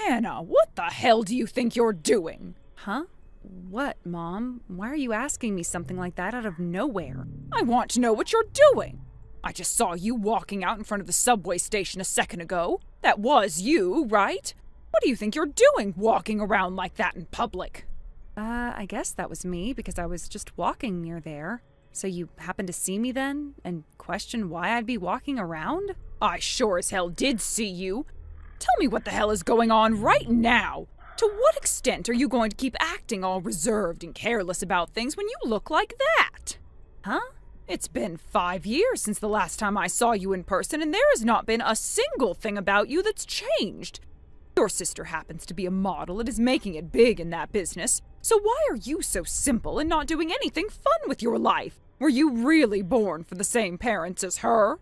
Hannah, what the hell do you think you're doing? Huh? What, Mom? Why are you asking me something like that out of nowhere? I want to know what you're doing. I just saw you walking out in front of the subway station a second ago. That was you, right? What do you think you're doing walking around like that in public? I guess that was me because I was just walking near there. So you happened to see me then and question why I'd be walking around? I sure as hell did see you. Tell me what the hell is going on right now. To what extent are you going to keep acting all reserved and careless about things when you look like that? Huh? It's been 5 years since the last time I saw you in person, and there has not been a single thing about you that's changed. Your sister happens to be a model and is making it big in that business, so why are you so simple and not doing anything fun with your life? Were you really born for the same parents as her?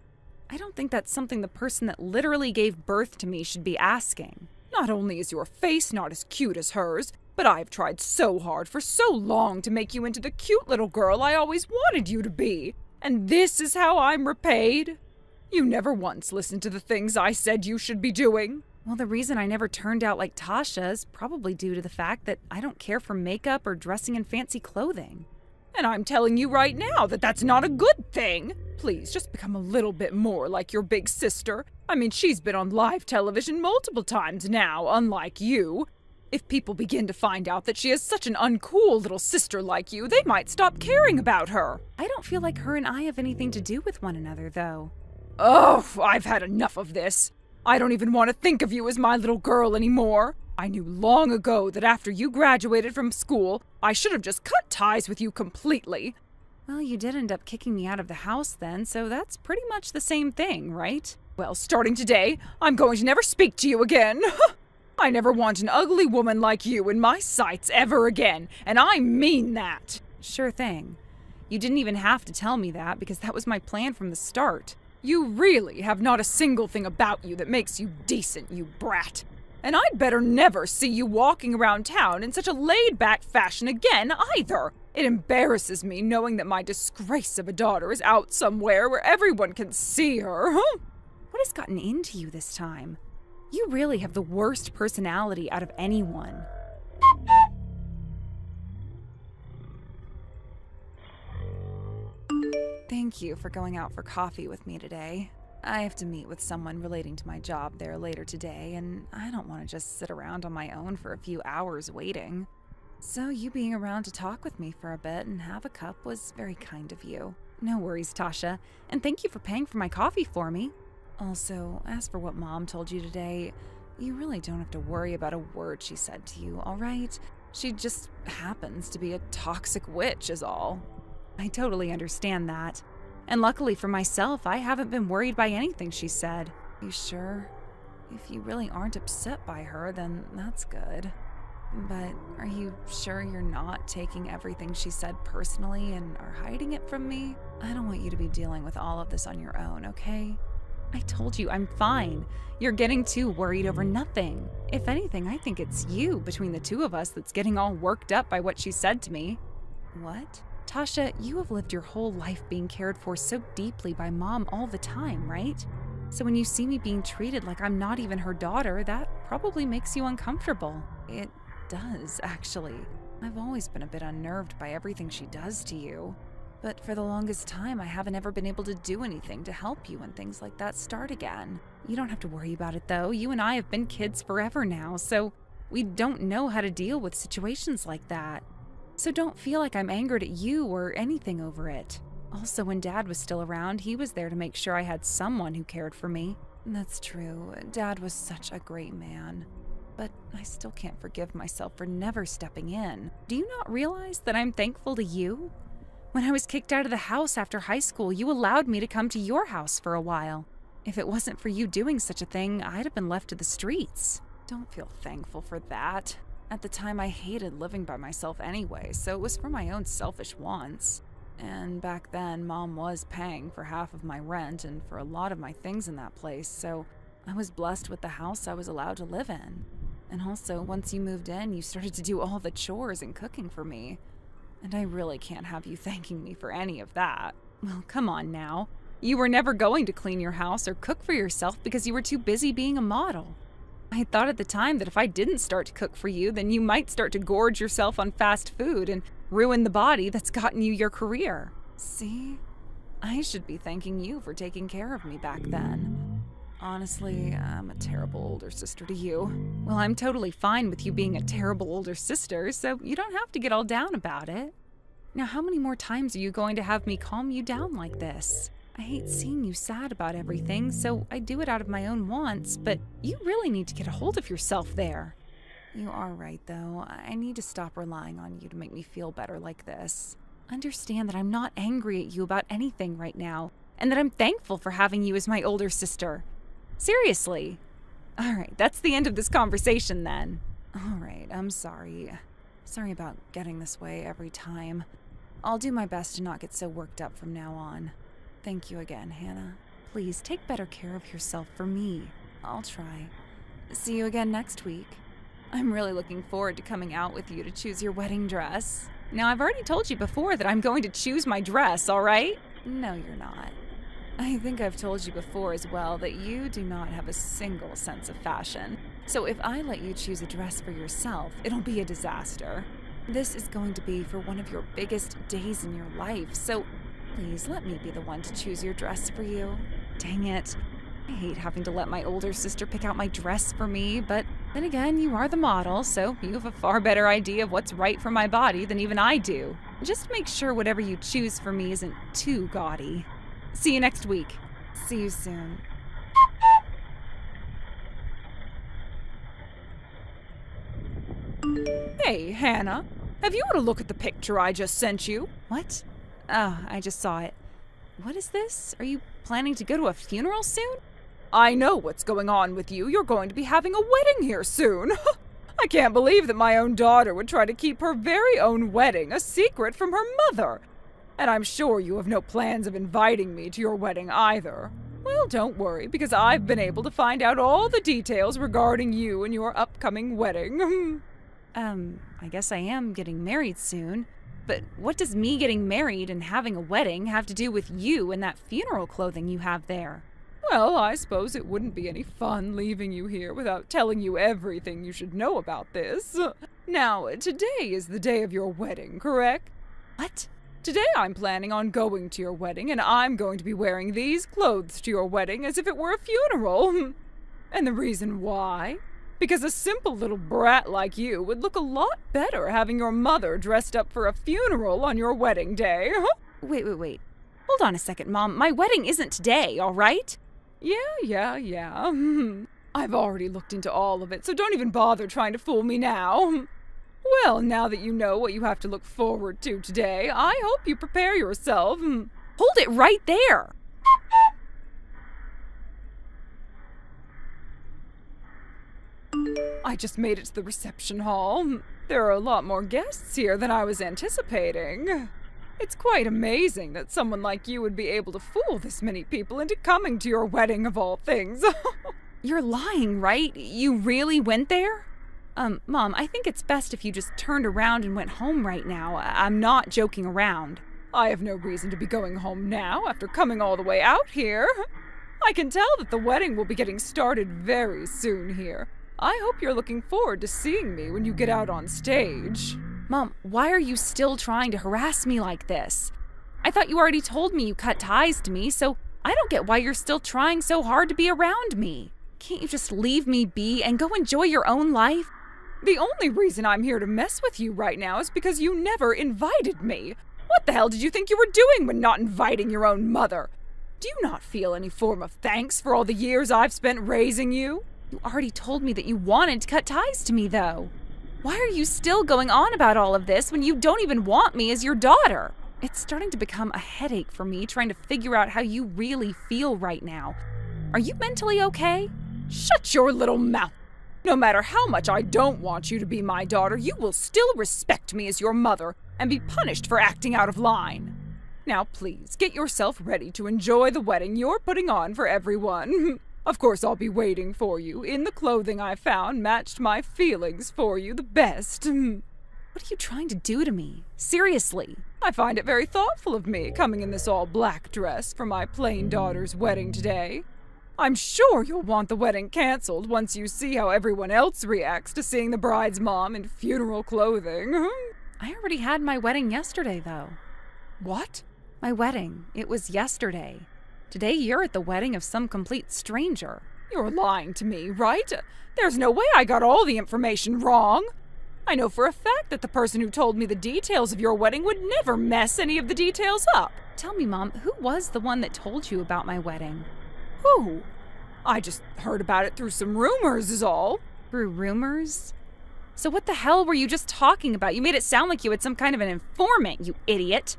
I don't think that's something the person that literally gave birth to me should be asking. Not only is your face not as cute as hers, but I've tried so hard for so long to make you into the cute little girl I always wanted you to be. And this is how I'm repaid? You never once listened to the things I said you should be doing. Well, the reason I never turned out like Tasha is probably due to the fact that I don't care for makeup or dressing in fancy clothing. And I'm telling you right now that that's not a good thing. Please, just become a little bit more like your big sister. I mean, she's been on live television multiple times now, unlike you. If people begin to find out that she has such an uncool little sister like you, they might stop caring about her. I don't feel like her and I have anything to do with one another, though. Oh, I've had enough of this. I don't even want to think of you as my little girl anymore. I knew long ago that after you graduated from school, I should have just cut ties with you completely. Well, you did end up kicking me out of the house then, so that's pretty much the same thing, right? Well, starting today, I'm going to never speak to you again. I never want an ugly woman like you in my sights ever again, and I mean that. Sure thing. You didn't even have to tell me that because that was my plan from the start. You really have not a single thing about you that makes you decent, you brat. And I'd better never see you walking around town in such a laid-back fashion again, either. It embarrasses me knowing that my disgrace of a daughter is out somewhere where everyone can see her. What has gotten into you this time? You really have the worst personality out of anyone. Thank you for going out for coffee with me today. I have to meet with someone relating to my job there later today, and I don't want to just sit around on my own for a few hours waiting. So you being around to talk with me for a bit and have a cup was very kind of you. No worries, Tasha, and thank you for paying for my coffee for me. Also, as for what Mom told you today, you really don't have to worry about a word she said to you, all right? She just happens to be a toxic witch is all. I totally understand that. And luckily for myself, I haven't been worried by anything she said. You sure? If you really aren't upset by her, then that's good. But are you sure you're not taking everything she said personally and are hiding it from me? I don't want you to be dealing with all of this on your own, okay? I told you I'm fine. You're getting too worried over nothing. If anything, I think it's you between the two of us that's getting all worked up by what she said to me. What? Tasha, you have lived your whole life being cared for so deeply by Mom all the time, right? So when you see me being treated like I'm not even her daughter, that probably makes you uncomfortable. It does, actually. I've always been a bit unnerved by everything she does to you. But for the longest time, I haven't ever been able to do anything to help you when things like that start again. You don't have to worry about it, though. You and I have been kids forever now, so we don't know how to deal with situations like that. So don't feel like I'm angered at you or anything over it. Also, when Dad was still around, he was there to make sure I had someone who cared for me. That's true. Dad was such a great man. But I still can't forgive myself for never stepping in. Do you not realize that I'm thankful to you? When I was kicked out of the house after high school, you allowed me to come to your house for a while. If it wasn't for you doing such a thing, I'd have been left to the streets. Don't feel thankful for that. At the time, I hated living by myself anyway, so it was for my own selfish wants. And back then, Mom was paying for half of my rent and for a lot of my things in that place, so I was blessed with the house I was allowed to live in. And also, once you moved in, you started to do all the chores and cooking for me. And I really can't have you thanking me for any of that. Well, come on now. You were never going to clean your house or cook for yourself because you were too busy being a model. I thought at the time that if I didn't start to cook for you, then you might start to gorge yourself on fast food and ruin the body that's gotten you your career. See? I should be thanking you for taking care of me back then. Honestly, I'm a terrible older sister to you. Well, I'm totally fine with you being a terrible older sister, so you don't have to get all down about it. Now, how many more times are you going to have me calm you down like this? I hate seeing you sad about everything, so I do it out of my own wants, but you really need to get a hold of yourself there. You are right, though. I need to stop relying on you to make me feel better like this. Understand that I'm not angry at you about anything right now, and that I'm thankful for having you as my older sister. Seriously. All right, that's the end of this conversation then. All right, I'm sorry. Sorry about getting this way every time. I'll do my best to not get so worked up from now on. Thank you again, Hannah. Please take better care of yourself for me. I'll try. See you again next week. I'm really looking forward to coming out with you to choose your wedding dress. Now, I've already told you before that I'm going to choose my dress, all right? No, you're not. I think I've told you before as well that you do not have a single sense of fashion. So if I let you choose a dress for yourself, it'll be a disaster. This is going to be for one of your biggest days in your life, so please let me be the one to choose your dress for you. Dang it. I hate having to let my older sister pick out my dress for me, but then again, you are the model, so you have a far better idea of what's right for my body than even I do. Just make sure whatever you choose for me isn't too gaudy. See you next week. See you soon. Hey, Hannah, have you had a look at the picture I just sent you? What? Oh, I just saw it. What is this? Are you planning to go to a funeral soon? I know what's going on with you. You're going to be having a wedding here soon. I can't believe that my own daughter would try to keep her very own wedding a secret from her mother. And I'm sure you have no plans of inviting me to your wedding either. Well, don't worry, because I've been able to find out all the details regarding you and your upcoming wedding. I guess I am getting married soon. But what does me getting married and having a wedding have to do with you and that funeral clothing you have there? Well, I suppose it wouldn't be any fun leaving you here without telling you everything you should know about this. Now, today is the day of your wedding, correct? What? Today I'm planning on going to your wedding, and I'm going to be wearing these clothes to your wedding as if it were a funeral. And the reason why? Because a simple little brat like you would look a lot better having your mother dressed up for a funeral on your wedding day. Wait. Hold on a second, Mom. My wedding isn't today, all right? Yeah. I've already looked into all of it, so don't even bother trying to fool me now. Well, now that you know what you have to look forward to today, I hope you prepare yourself. Hold it right there! I just made it to the reception hall. There are a lot more guests here than I was anticipating. It's quite amazing that someone like you would be able to fool this many people into coming to your wedding of all things. You're lying, right? You really went there? Mom, I think it's best if you just turned around and went home right now. I'm not joking around. I have no reason to be going home now after coming all the way out here. I can tell that the wedding will be getting started very soon here. I hope you're looking forward to seeing me when you get out on stage. Mom, why are you still trying to harass me like this? I thought you already told me you cut ties to me, so I don't get why you're still trying so hard to be around me. Can't you just leave me be and go enjoy your own life? The only reason I'm here to mess with you right now is because you never invited me. What the hell did you think you were doing when not inviting your own mother? Do you not feel any form of thanks for all the years I've spent raising you? You already told me that you wanted to cut ties to me, though. Why are you still going on about all of this when you don't even want me as your daughter? It's starting to become a headache for me trying to figure out how you really feel right now. Are you mentally okay? Shut your little mouth. No matter how much I don't want you to be my daughter, you will still respect me as your mother and be punished for acting out of line. Now please, get yourself ready to enjoy the wedding you're putting on for everyone. Of course, I'll be waiting for you. In the clothing I found matched my feelings for you the best. What are you trying to do to me? Seriously. I find it very thoughtful of me coming in this all-black dress for my plain daughter's wedding today. I'm sure you'll want the wedding canceled once you see how everyone else reacts to seeing the bride's mom in funeral clothing. I already had my wedding yesterday, though. What? My wedding. It was yesterday. Today you're at the wedding of some complete stranger. You're lying to me, right? There's no way I got all the information wrong. I know for a fact that the person who told me the details of your wedding would never mess any of the details up. Tell me, Mom, who was the one that told you about my wedding? Who? I just heard about it through some rumors is all. Through rumors? So what the hell were you just talking about? You made it sound like you had some kind of an informant, you idiot.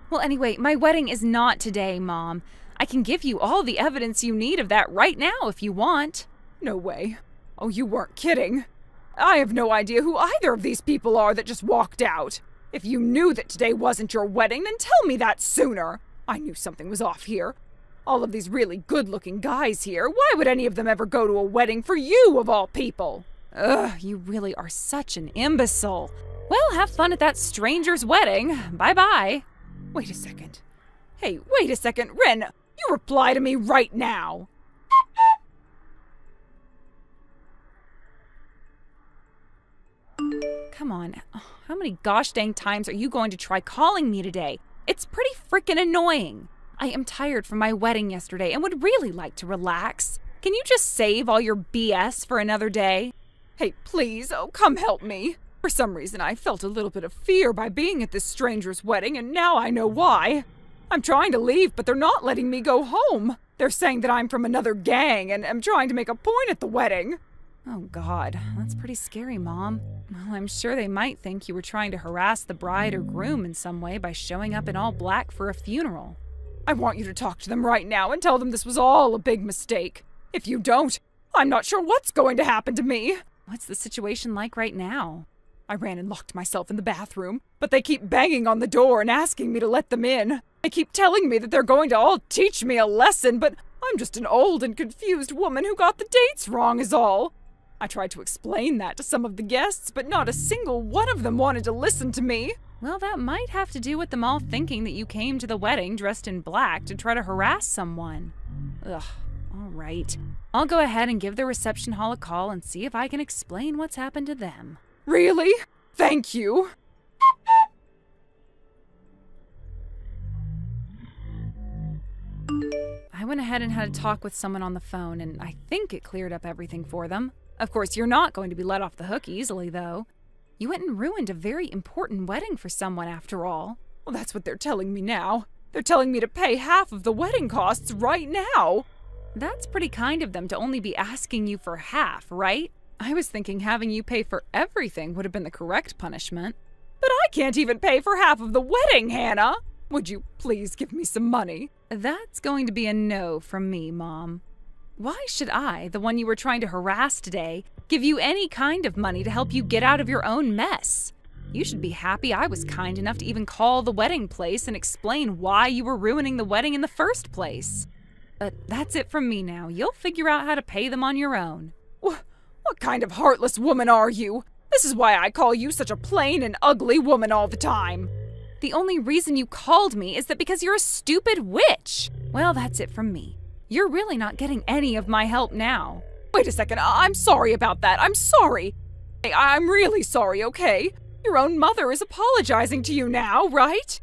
Well, anyway, my wedding is not today, Mom. I can give you all the evidence you need of that right now if you want. No way. Oh, you weren't kidding. I have no idea who either of these people are that just walked out. If you knew that today wasn't your wedding, then tell me that sooner. I knew something was off here. All of these really good-looking guys here, why would any of them ever go to a wedding for you, of all people? Ugh, you really are such an imbecile. Well, have fun at that stranger's wedding. Bye-bye. Wait a second. Hey, wait a second. Ren, you reply to me right now. Come on, how many gosh dang times are you going to try calling me today? It's pretty freaking annoying. I am tired from my wedding yesterday and would really like to relax. Can you just save all your BS for another day? Hey, please, come help me. For some reason, I felt a little bit of fear by being at this stranger's wedding, and now I know why. I'm trying to leave, but they're not letting me go home. They're saying that I'm from another gang and am trying to make a point at the wedding. Oh, God, that's pretty scary, Mom. Well, I'm sure they might think you were trying to harass the bride or groom in some way by showing up in all black for a funeral. I want you to talk to them right now and tell them this was all a big mistake. If you don't, I'm not sure what's going to happen to me. What's the situation like right now? I ran and locked myself in the bathroom, but they keep banging on the door and asking me to let them in. They keep telling me that they're going to all teach me a lesson, but I'm just an old and confused woman who got the dates wrong is all. I tried to explain that to some of the guests, but not a single one of them wanted to listen to me. Well, that might have to do with them all thinking that you came to the wedding dressed in black to try to harass someone. Ugh, all right. I'll go ahead and give the reception hall a call and see if I can explain what's happened to them. Really? Thank you. I went ahead and had a talk with someone on the phone, and I think it cleared up everything for them. Of course, you're not going to be let off the hook easily, though. You went and ruined a very important wedding for someone, after all. Well, that's what they're telling me now. They're telling me to pay half of the wedding costs right now. That's pretty kind of them to only be asking you for half, right? I was thinking having you pay for everything would have been the correct punishment. But I can't even pay for half of the wedding, Hannah. Would you please give me some money? That's going to be a no from me, Mom. Why should I, the one you were trying to harass today, give you any kind of money to help you get out of your own mess? You should be happy I was kind enough to even call the wedding place and explain why you were ruining the wedding in the first place. But that's it from me now. You'll figure out how to pay them on your own. What kind of heartless woman are you? This is why I call you such a plain and ugly woman all the time. The only reason you called me is that because you're a stupid witch. Well, that's it from me. You're really not getting any of my help now. Wait a second, I'm sorry about that. I'm sorry. I'm really sorry, okay? Your own mother is apologizing to you now, right?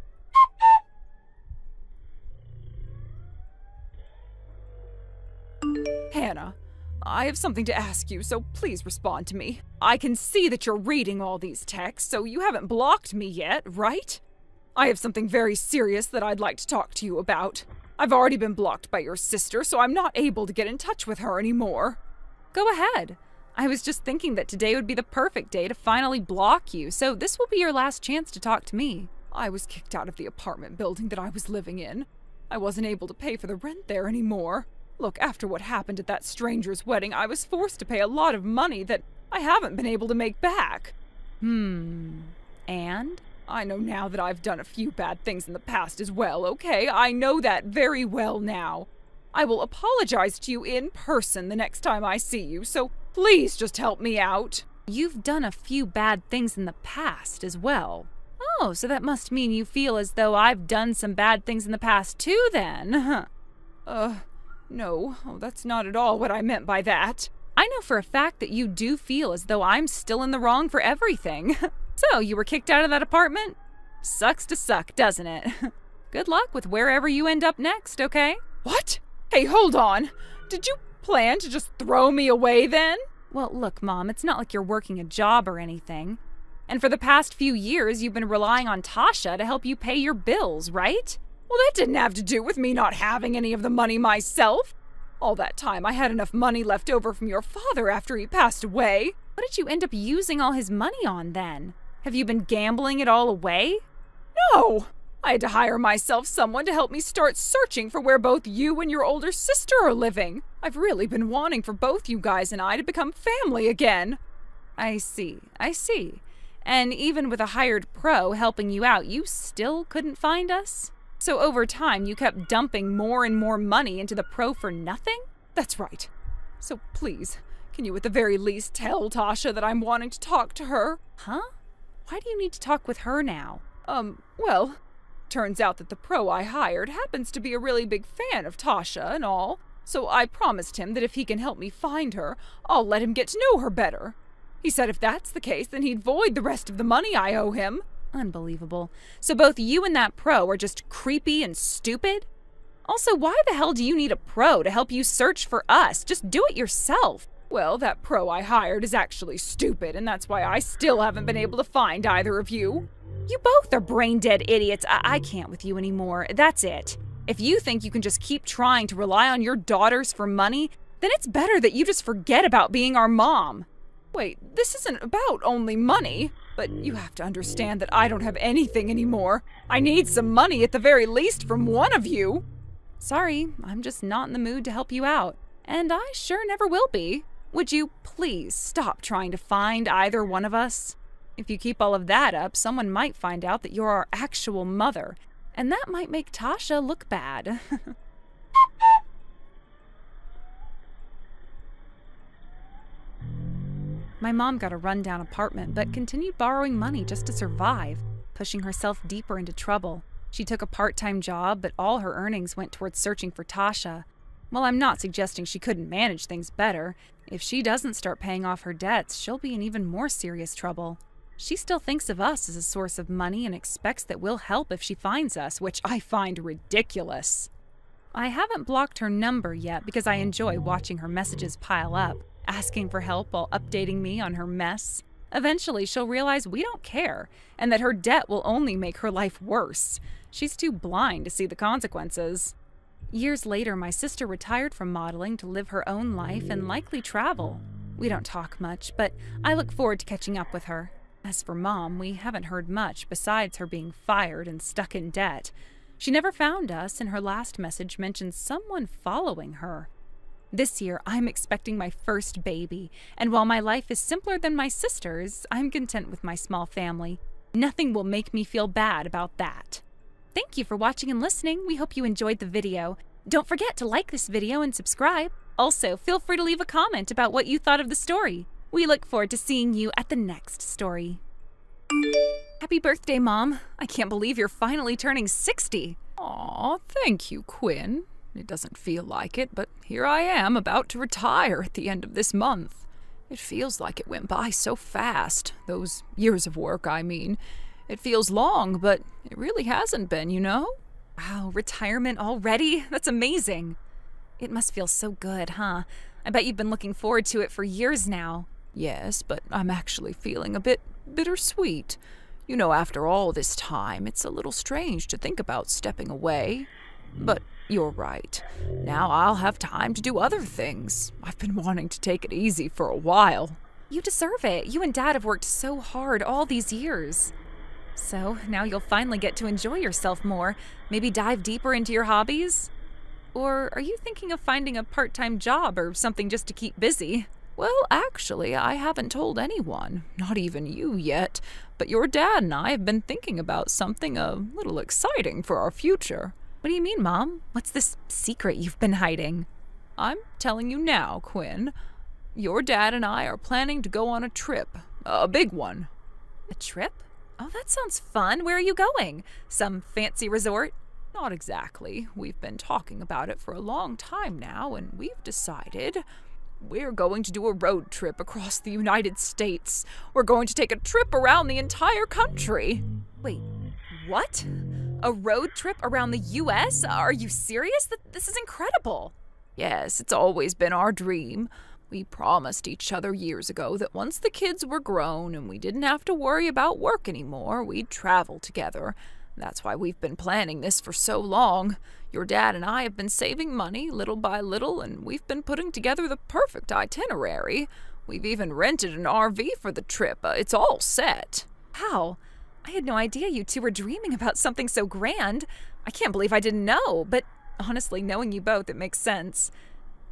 Hannah, I have something to ask you, so please respond to me. I can see that you're reading all these texts, so you haven't blocked me yet, right? I have something very serious that I'd like to talk to you about. I've already been blocked by your sister, so I'm not able to get in touch with her anymore. Go ahead. I was just thinking that today would be the perfect day to finally block you, so this will be your last chance to talk to me. I was kicked out of the apartment building that I was living in. I wasn't able to pay for the rent there anymore. Look, after what happened at that stranger's wedding, I was forced to pay a lot of money that I haven't been able to make back. And? I know now that I've done a few bad things in the past as well, okay? I know that very well now. I will apologize to you in person the next time I see you, so please just help me out. You've done a few bad things in the past as well. Oh, so that must mean you feel as though I've done some bad things in the past too, then. No, that's not at all what I meant by that. I know for a fact that you do feel as though I'm still in the wrong for everything. So, you were kicked out of that apartment? Sucks to suck, doesn't it? Good luck with wherever you end up next, okay? What? Hey, hold on. Did you plan to just throw me away then? Well, look, Mom, it's not like you're working a job or anything. And for the past few years, you've been relying on Tasha to help you pay your bills, right? Well, that didn't have to do with me not having any of the money myself. All that time, I had enough money left over from your father after he passed away. What did you end up using all his money on then? Have you been gambling it all away? No! I had to hire myself someone to help me start searching for where both you and your older sister are living. I've really been wanting for both you guys and I to become family again. I see. And even with a hired pro helping you out, you still couldn't find us? So over time, you kept dumping more and more money into the pro for nothing? That's right. So please, can you at the very least tell Tasha that I'm wanting to talk to her? Huh? Why do you need to talk with her now? Well, turns out that the pro I hired happens to be a really big fan of Tasha and all, so I promised him that if he can help me find her, I'll let him get to know her better. He said if that's the case, then he'd void the rest of the money I owe him. Unbelievable. So both you and that pro are just creepy and stupid? Also, why the hell do you need a pro to help you search for us? Just do it yourself. Well, that pro I hired is actually stupid, and that's why I still haven't been able to find either of you. You both are brain-dead idiots. I can't with you anymore. That's it. If you think you can just keep trying to rely on your daughters for money, then it's better that you just forget about being our mom. Wait, this isn't about only money, but you have to understand that I don't have anything anymore. I need some money at the very least from one of you. Sorry, I'm just not in the mood to help you out, and I sure never will be. Would you please stop trying to find either one of us? If you keep all of that up, someone might find out that you're our actual mother, and that might make Tasha look bad. My mom got a rundown apartment, but continued borrowing money just to survive, pushing herself deeper into trouble. She took a part-time job, but all her earnings went towards searching for Tasha. While I'm not suggesting she couldn't manage things better, if she doesn't start paying off her debts, she'll be in even more serious trouble. She still thinks of us as a source of money and expects that we'll help if she finds us, which I find ridiculous. I haven't blocked her number yet because I enjoy watching her messages pile up, asking for help while updating me on her mess. Eventually, she'll realize we don't care, and that her debt will only make her life worse. She's too blind to see the consequences. Years later, my sister retired from modeling to live her own life and likely travel. We don't talk much, but I look forward to catching up with her. As for Mom, we haven't heard much besides her being fired and stuck in debt. She never found us, and her last message mentioned someone following her. This year, I'm expecting my first baby, and while my life is simpler than my sister's, I'm content with my small family. Nothing will make me feel bad about that. Thank you for watching and listening. We hope you enjoyed the video. Don't forget to like this video and subscribe. Also, feel free to leave a comment about what you thought of the story. We look forward to seeing you at the next story. Happy birthday, Mom. I can't believe you're finally turning 60. Aw, thank you, Quinn. It doesn't feel like it, but here I am about to retire at the end of this month. It feels like it went by so fast. Those years of work, I mean. It feels long, but it really hasn't been, you know? Wow, retirement already? That's amazing. It must feel so good, huh? I bet you've been looking forward to it for years now. Yes, but I'm actually feeling a bit bittersweet. You know, after all this time, it's a little strange to think about stepping away. But you're right. Now I'll have time to do other things. I've been wanting to take it easy for a while. You deserve it. You and Dad have worked so hard all these years. So now you'll finally get to enjoy yourself more. Maybe dive deeper into your hobbies? Or are you thinking of finding a part-time job or something just to keep busy? Well, actually, I haven't told anyone, not even you yet, but your dad and I have been thinking about something a little exciting for our future. What do you mean, Mom? What's this secret you've been hiding? I'm telling you now, Quinn. Your dad and I are planning to go on a trip. A big one. A trip? Oh, that sounds fun. Where are you going? Some fancy resort? Not exactly. We've been talking about it for a long time now, and we've decided we're going to do a road trip across the United States. We're going to take a trip around the entire country. Wait, what? A road trip around the US? Are you serious? This is incredible. Yes, it's always been our dream. We promised each other years ago that once the kids were grown and we didn't have to worry about work anymore, we'd travel together. That's why we've been planning this for so long. Your dad and I have been saving money little by little, and we've been putting together the perfect itinerary. We've even rented an RV for the trip. It's all set. Wow. I had no idea you two were dreaming about something so grand. I can't believe I didn't know, but honestly, knowing you both, it makes sense.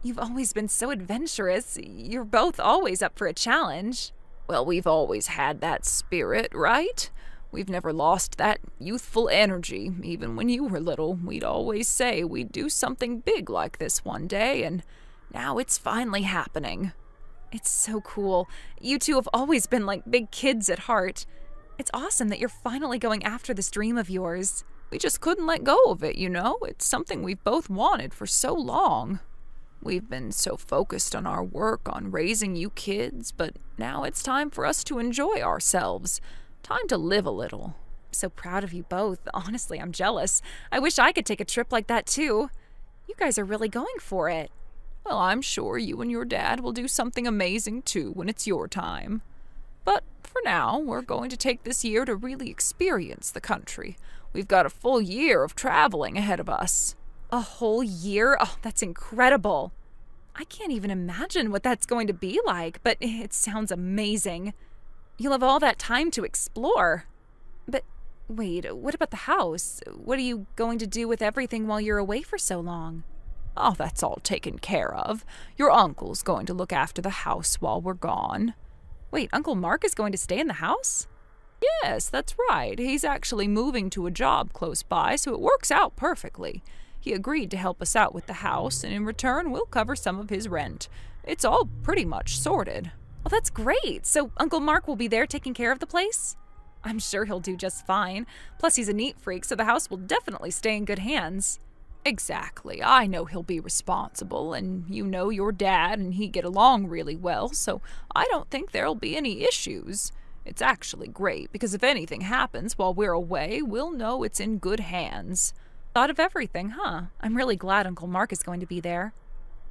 You've always been so adventurous. You're both always up for a challenge. Well, we've always had that spirit, right? We've never lost that youthful energy. Even when you were little, we'd always say we'd do something big like this one day, and now it's finally happening. It's so cool. You two have always been like big kids at heart. It's awesome that you're finally going after this dream of yours. We just couldn't let go of it, you know? It's something we've both wanted for so long. We've been so focused on our work, on raising you kids, but now it's time for us to enjoy ourselves. Time to live a little. I'm so proud of you both. Honestly, I'm jealous. I wish I could take a trip like that too. You guys are really going for it. Well, I'm sure you and your dad will do something amazing too when it's your time. But for now, we're going to take this year to really experience the country. We've got a full year of traveling ahead of us. A whole year? Oh, that's incredible. I can't even imagine what that's going to be like, but it sounds amazing. You'll have all that time to explore. But wait, what about the house? What are you going to do with everything while you're away for so long? Oh, that's all taken care of. Your uncle's going to look after the house while we're gone. Wait, Uncle Mark is going to stay in the house? Yes, that's right. He's actually moving to a job close by, so it works out perfectly. He agreed to help us out with the house, and in return, we'll cover some of his rent. It's all pretty much sorted. Well, that's great. So Uncle Mark will be there taking care of the place? I'm sure he'll do just fine. Plus, he's a neat freak, so the house will definitely stay in good hands. Exactly. I know he'll be responsible, and you know your dad and he get along really well, so I don't think there'll be any issues. It's actually great, because if anything happens while we're away, we'll know it's in good hands. Thought of everything, huh? I'm really glad Uncle Mark is going to be there.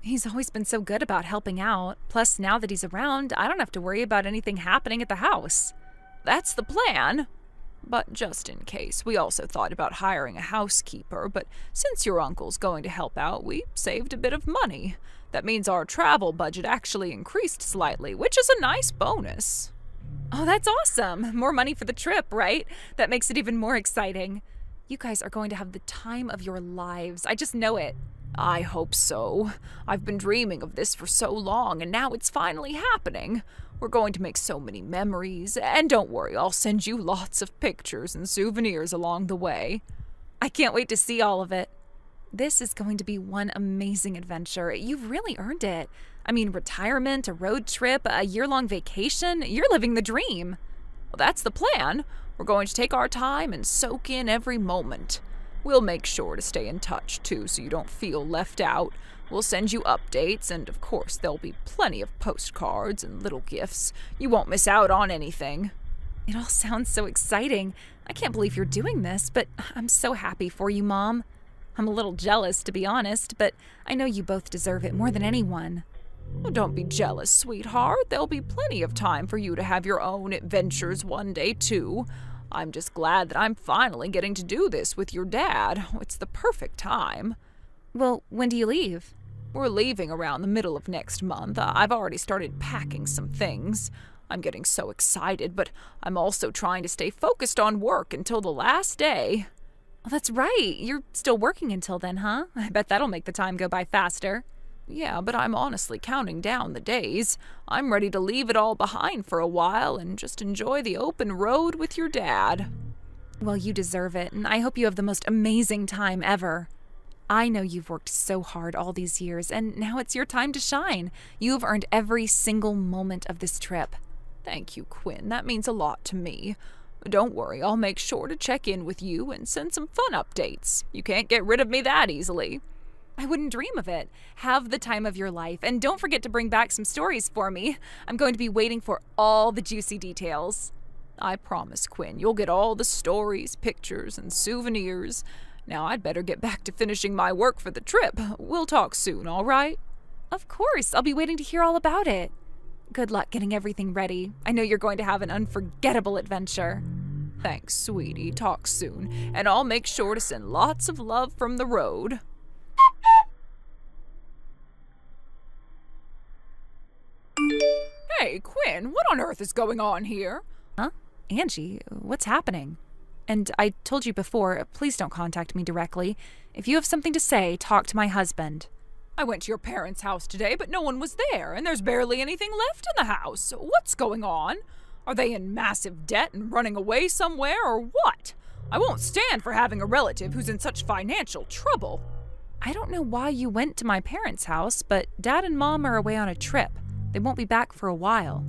He's always been so good about helping out. Plus, now that he's around, I don't have to worry about anything happening at the house. That's the plan. But just in case, we also thought about hiring a housekeeper, but since your uncle's going to help out, we saved a bit of money. That means our travel budget actually increased slightly, which is a nice bonus. Oh, that's awesome. More money for the trip, right? That makes it even more exciting. You guys are going to have the time of your lives. I just know it. I hope so. I've been dreaming of this for so long, and now it's finally happening. We're going to make so many memories, and don't worry, I'll send you lots of pictures and souvenirs along the way. I can't wait to see all of it. This is going to be one amazing adventure. You've really earned it. I mean, retirement, a road trip, a year-long vacation. You're living the dream. Well, that's the plan. We're going to take our time and soak in every moment. We'll make sure to stay in touch, too, so you don't feel left out. We'll send you updates, and of course, there'll be plenty of postcards and little gifts. You won't miss out on anything. It all sounds so exciting. I can't believe you're doing this, but I'm so happy for you, Mom. I'm a little jealous, to be honest, but I know you both deserve it more than anyone. Well, don't be jealous, sweetheart. There'll be plenty of time for you to have your own adventures one day, too. I'm just glad that I'm finally getting to do this with your dad. It's the perfect time. Well, when do you leave? We're leaving around the middle of next month. I've already started packing some things. I'm getting so excited, but I'm also trying to stay focused on work until the last day. Oh, that's right. You're still working until then, huh? I bet that'll make the time go by faster. Yeah, but I'm honestly counting down the days. I'm ready to leave it all behind for a while and just enjoy the open road with your dad. Well, you deserve it, and I hope you have the most amazing time ever. I know you've worked so hard all these years, and now it's your time to shine. You've earned every single moment of this trip. Thank you, Quinn. That means a lot to me. Don't worry, I'll make sure to check in with you and send some fun updates. You can't get rid of me that easily. I wouldn't dream of it. Have the time of your life, and don't forget to bring back some stories for me. I'm going to be waiting for all the juicy details. I promise, Quinn, you'll get all the stories, pictures, and souvenirs. Now I'd better get back to finishing my work for the trip. We'll talk soon, all right? Of course, I'll be waiting to hear all about it. Good luck getting everything ready. I know you're going to have an unforgettable adventure. Thanks, sweetie. Talk soon. And I'll make sure to send lots of love from the road. Hey, Quinn, what on earth is going on here? Huh? Angie, what's happening? And I told you before, please don't contact me directly. If you have something to say, talk to my husband. I went to your parents' house today, but no one was there, and there's barely anything left in the house. What's going on? Are they in massive debt and running away somewhere, or what? I won't stand for having a relative who's in such financial trouble. I don't know why you went to my parents' house, but Dad and Mom are away on a trip. They won't be back for a while.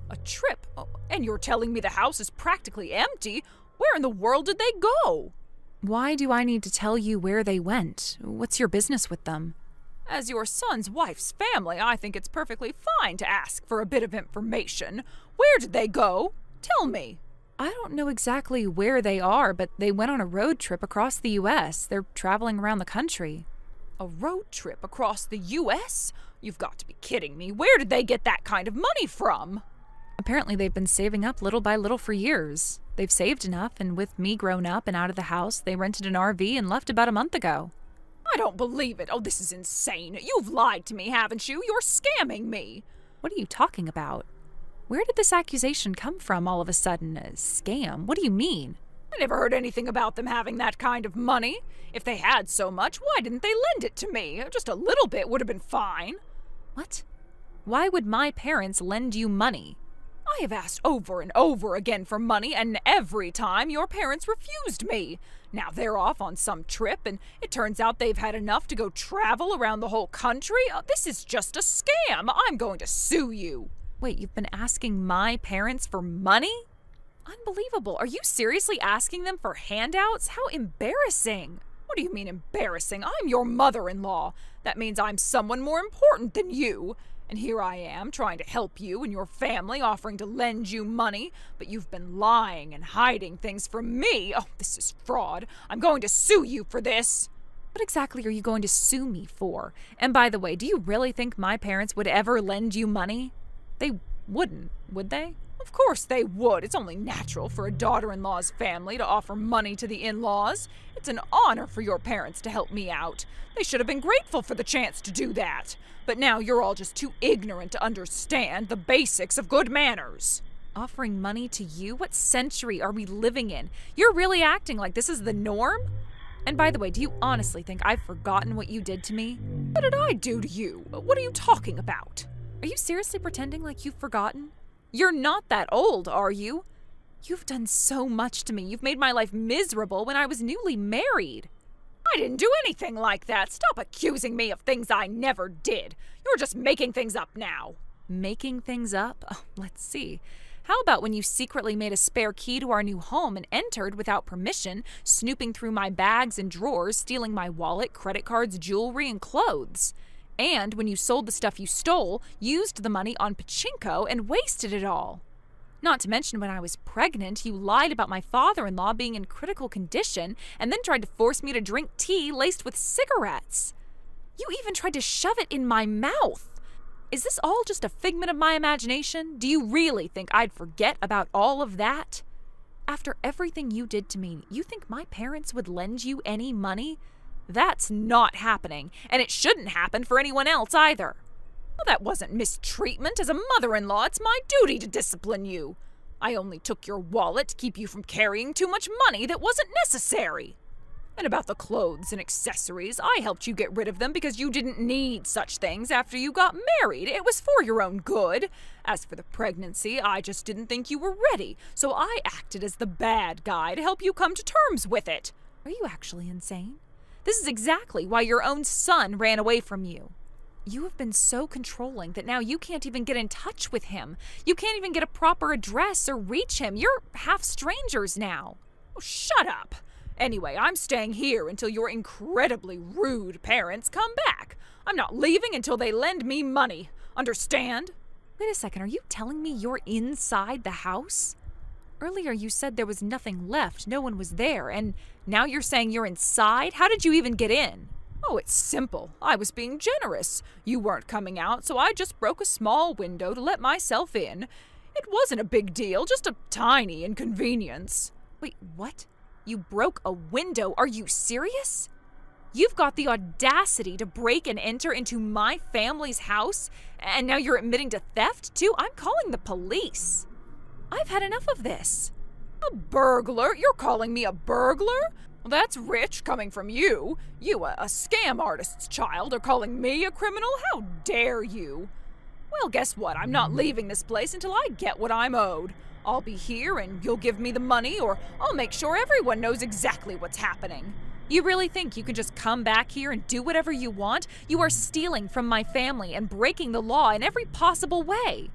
A trip? Oh, and you're telling me the house is practically empty? Where in the world did they go? Why do I need to tell you where they went? What's your business with them? As your son's wife's family, I think it's perfectly fine to ask for a bit of information. Where did they go? Tell me. I don't know exactly where they are, but they went on a road trip across the U.S. They're traveling around the country. A road trip across the U.S.? You've got to be kidding me. Where did they get that kind of money from? Apparently they've been saving up little by little for years. They've saved enough, and with me grown up and out of the house, they rented an RV and left about a month ago. I don't believe it. Oh, this is insane. You've lied to me, haven't you? You're scamming me. What are you talking about? Where did this accusation come from all of a sudden? A scam? What do you mean? I never heard anything about them having that kind of money. If they had so much, why didn't they lend it to me? Just a little bit would have been fine. What? Why would my parents lend you money? I have asked over and over again for money, and every time your parents refused me. Now they're off on some trip, and it turns out they've had enough to go travel around the whole country. This is just a scam. I'm going to sue you. Wait, you've been asking my parents for money? Unbelievable. Are you seriously asking them for handouts? How embarrassing. What do you mean embarrassing? I'm your mother-in-law. That means I'm someone more important than you. And here I am, trying to help you and your family, offering to lend you money, but you've been lying and hiding things from me. Oh, this is fraud. I'm going to sue you for this. What exactly are you going to sue me for? And by the way, do you really think my parents would ever lend you money? They wouldn't, would they? Of course they would. It's only natural for a daughter-in-law's family to offer money to the in-laws. It's an honor for your parents to help me out. They should have been grateful for the chance to do that. But now you're all just too ignorant to understand the basics of good manners. Offering money to you? What century are we living in? You're really acting like this is the norm? And by the way, do you honestly think I've forgotten what you did to me? What did I do to you? What are you talking about? Are you seriously pretending like you've forgotten? You're not that old, are you? You've done so much to me. You've made my life miserable when I was newly married. I didn't do anything like that. Stop accusing me of things I never did. You're just making things up now. Making things up? Oh, let's see. How about when you secretly made a spare key to our new home and entered without permission, snooping through my bags and drawers, stealing my wallet, credit cards, jewelry, and clothes? And when you sold the stuff you stole, used the money on pachinko, and wasted it all. Not to mention when I was pregnant, you lied about my father-in-law being in critical condition and then tried to force me to drink tea laced with cigarettes. You even tried to shove it in my mouth. Is this all just a figment of my imagination? Do you really think I'd forget about all of that? After everything you did to me, you think my parents would lend you any money? That's not happening, and it shouldn't happen for anyone else either. Well, that wasn't mistreatment. As a mother-in-law, it's my duty to discipline you. I only took your wallet to keep you from carrying too much money that wasn't necessary. And about the clothes and accessories, I helped you get rid of them because you didn't need such things after you got married. It was for your own good. As for the pregnancy, I just didn't think you were ready, so I acted as the bad guy to help you come to terms with it. Are you actually insane? This is exactly why your own son ran away from you. You have been so controlling that now you can't even get in touch with him. You can't even get a proper address or reach him. You're half strangers now. Oh, shut up! Anyway, I'm staying here until your incredibly rude parents come back. I'm not leaving until they lend me money. Understand? Wait a second, are you telling me you're inside the house? Earlier you said there was nothing left, no one was there, and now you're saying you're inside? How did you even get in? Oh, it's simple. I was being generous. You weren't coming out, so I just broke a small window to let myself in. It wasn't a big deal, just a tiny inconvenience. Wait, what? You broke a window? Are you serious? You've got the audacity to break and enter into my family's house, and now you're admitting to theft, too? I'm calling the police. I've had enough of this. A burglar? You're calling me a burglar? Well, that's rich coming from you. You, a scam artist's child, are calling me a criminal? How dare you? Well, guess what? I'm not leaving this place until I get what I'm owed. I'll be here and you'll give me the money, or I'll make sure everyone knows exactly what's happening. You really think you can just come back here and do whatever you want? You are stealing from my family and breaking the law in every possible way.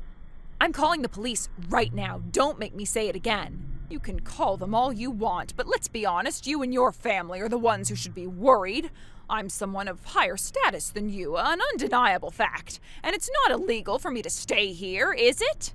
I'm calling the police right now. Don't make me say it again. You can call them all you want, but let's be honest, you and your family are the ones who should be worried. I'm someone of higher status than you, an undeniable fact, and it's not illegal for me to stay here, is it?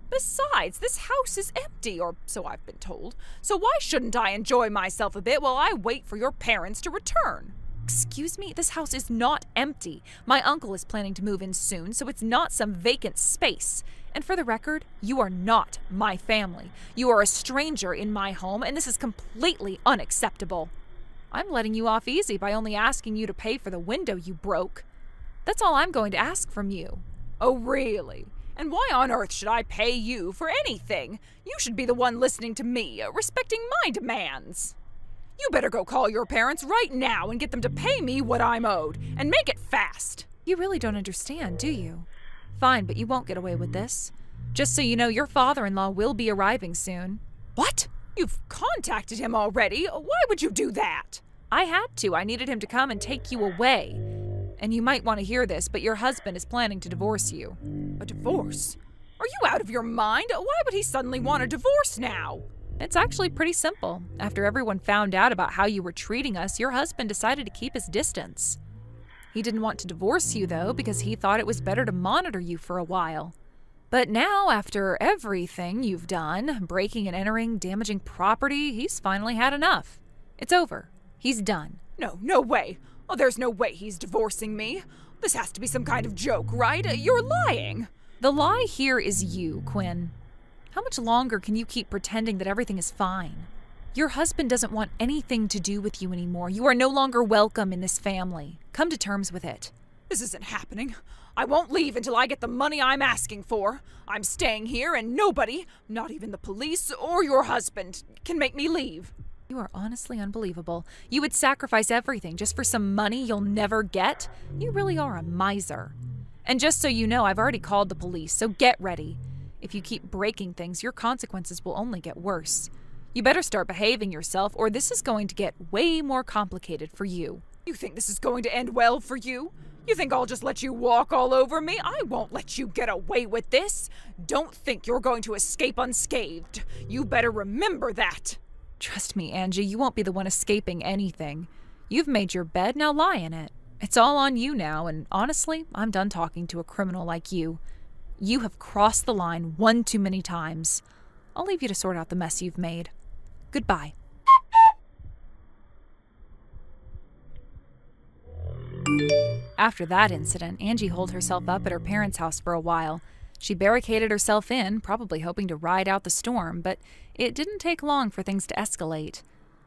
Besides, this house is empty, or so I've been told, so why shouldn't I enjoy myself a bit while I wait for your parents to return? Excuse me? This house is not empty. My uncle is planning to move in soon, so it's not some vacant space. And for the record, you are not my family. You are a stranger in my home, and this is completely unacceptable. I'm letting you off easy by only asking you to pay for the window you broke. That's all I'm going to ask from you. Oh, really? And why on earth should I pay you for anything? You should be the one listening to me, respecting my demands. You better go call your parents right now and get them to pay me what I'm owed, and make it fast. You really don't understand, do you? Fine, but you won't get away with this. Just so you know, your father-in-law will be arriving soon. What? You've contacted him already? Why would you do that? I had to. I needed him to come and take you away. And you might want to hear this, but your husband is planning to divorce you. A divorce? Are you out of your mind? Why would he suddenly want a divorce now? It's actually pretty simple. After everyone found out about how you were treating us, your husband decided to keep his distance. He didn't want to divorce you, though, because he thought it was better to monitor you for a while. But now, after everything you've done, breaking and entering, damaging property, he's finally had enough. It's over. He's done. No way. Oh, there's no way he's divorcing me. This has to be some kind of joke, right? You're lying. The lie here is you, Quinn. How much longer can you keep pretending that everything is fine? Your husband doesn't want anything to do with you anymore. You are no longer welcome in this family. Come to terms with it. This isn't happening. I won't leave until I get the money I'm asking for. I'm staying here and nobody, not even the police or your husband, can make me leave. You are honestly unbelievable. You would sacrifice everything just for some money you'll never get? You really are a miser. And just so you know, I've already called the police, so get ready. If you keep breaking things, your consequences will only get worse. You better start behaving yourself, or this is going to get way more complicated for you. You think this is going to end well for you? You think I'll just let you walk all over me? I won't let you get away with this. Don't think you're going to escape unscathed. You better remember that. Trust me, Angie, you won't be the one escaping anything. You've made your bed, now lie in it. It's all on you now, and honestly, I'm done talking to a criminal like you. You have crossed the line one too many times. I'll leave you to sort out the mess you've made. Goodbye. After that incident, Angie holed herself up at her parents' house for a while. She barricaded herself in, probably hoping to ride out the storm, but it didn't take long for things to escalate.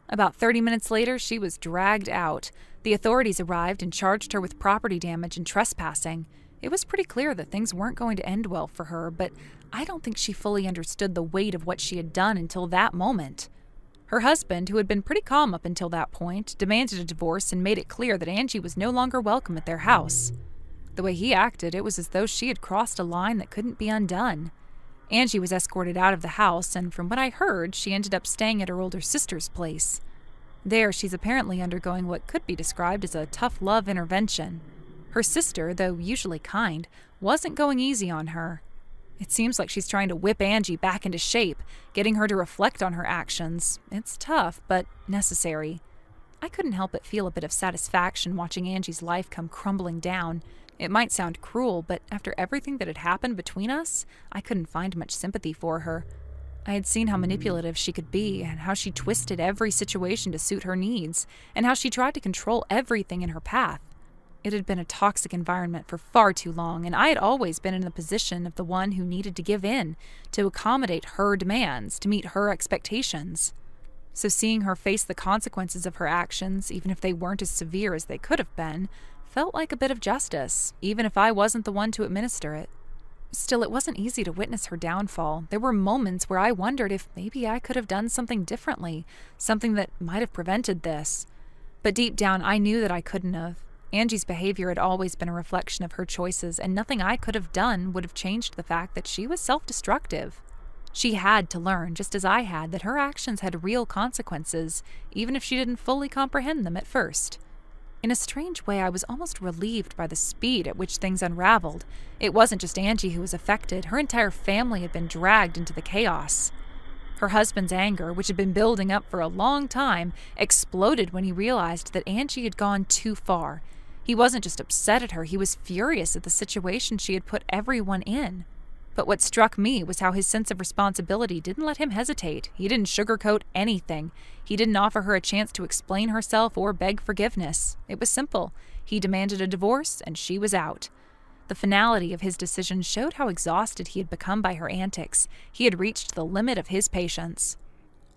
About 30 minutes later, she was dragged out. The authorities arrived and charged her with property damage and trespassing. It was pretty clear that things weren't going to end well for her, but I don't think she fully understood the weight of what she had done until that moment. Her husband, who had been pretty calm up until that point, demanded a divorce and made it clear that Angie was no longer welcome at their house. The way he acted, it was as though she had crossed a line that couldn't be undone. Angie was escorted out of the house, and from what I heard, she ended up staying at her older sister's place. There, she's apparently undergoing what could be described as a tough love intervention. Her sister, though usually kind, wasn't going easy on her. It seems like she's trying to whip Angie back into shape, getting her to reflect on her actions. It's tough, but necessary. I couldn't help but feel a bit of satisfaction watching Angie's life come crumbling down. It might sound cruel, but after everything that had happened between us, I couldn't find much sympathy for her. I had seen how manipulative she could be, and how she twisted every situation to suit her needs, and how she tried to control everything in her path. It had been a toxic environment for far too long, and I had always been in the position of the one who needed to give in, to accommodate her demands, to meet her expectations. So seeing her face the consequences of her actions, even if they weren't as severe as they could have been, felt like a bit of justice, even if I wasn't the one to administer it. Still, it wasn't easy to witness her downfall. There were moments where I wondered if maybe I could have done something differently, something that might have prevented this. But deep down, I knew that I couldn't have. Angie's behavior had always been a reflection of her choices, and nothing I could have done would have changed the fact that she was self-destructive. She had to learn, just as I had, that her actions had real consequences, even if she didn't fully comprehend them at first. In a strange way, I was almost relieved by the speed at which things unraveled. It wasn't just Angie who was affected. Her entire family had been dragged into the chaos. Her husband's anger, which had been building up for a long time, exploded when he realized that Angie had gone too far. He wasn't just upset at her, he was furious at the situation she had put everyone in. But what struck me was how his sense of responsibility didn't let him hesitate. He didn't sugarcoat anything. He didn't offer her a chance to explain herself or beg forgiveness. It was simple. He demanded a divorce, and she was out. The finality of his decision showed how exhausted he had become by her antics. He had reached the limit of his patience.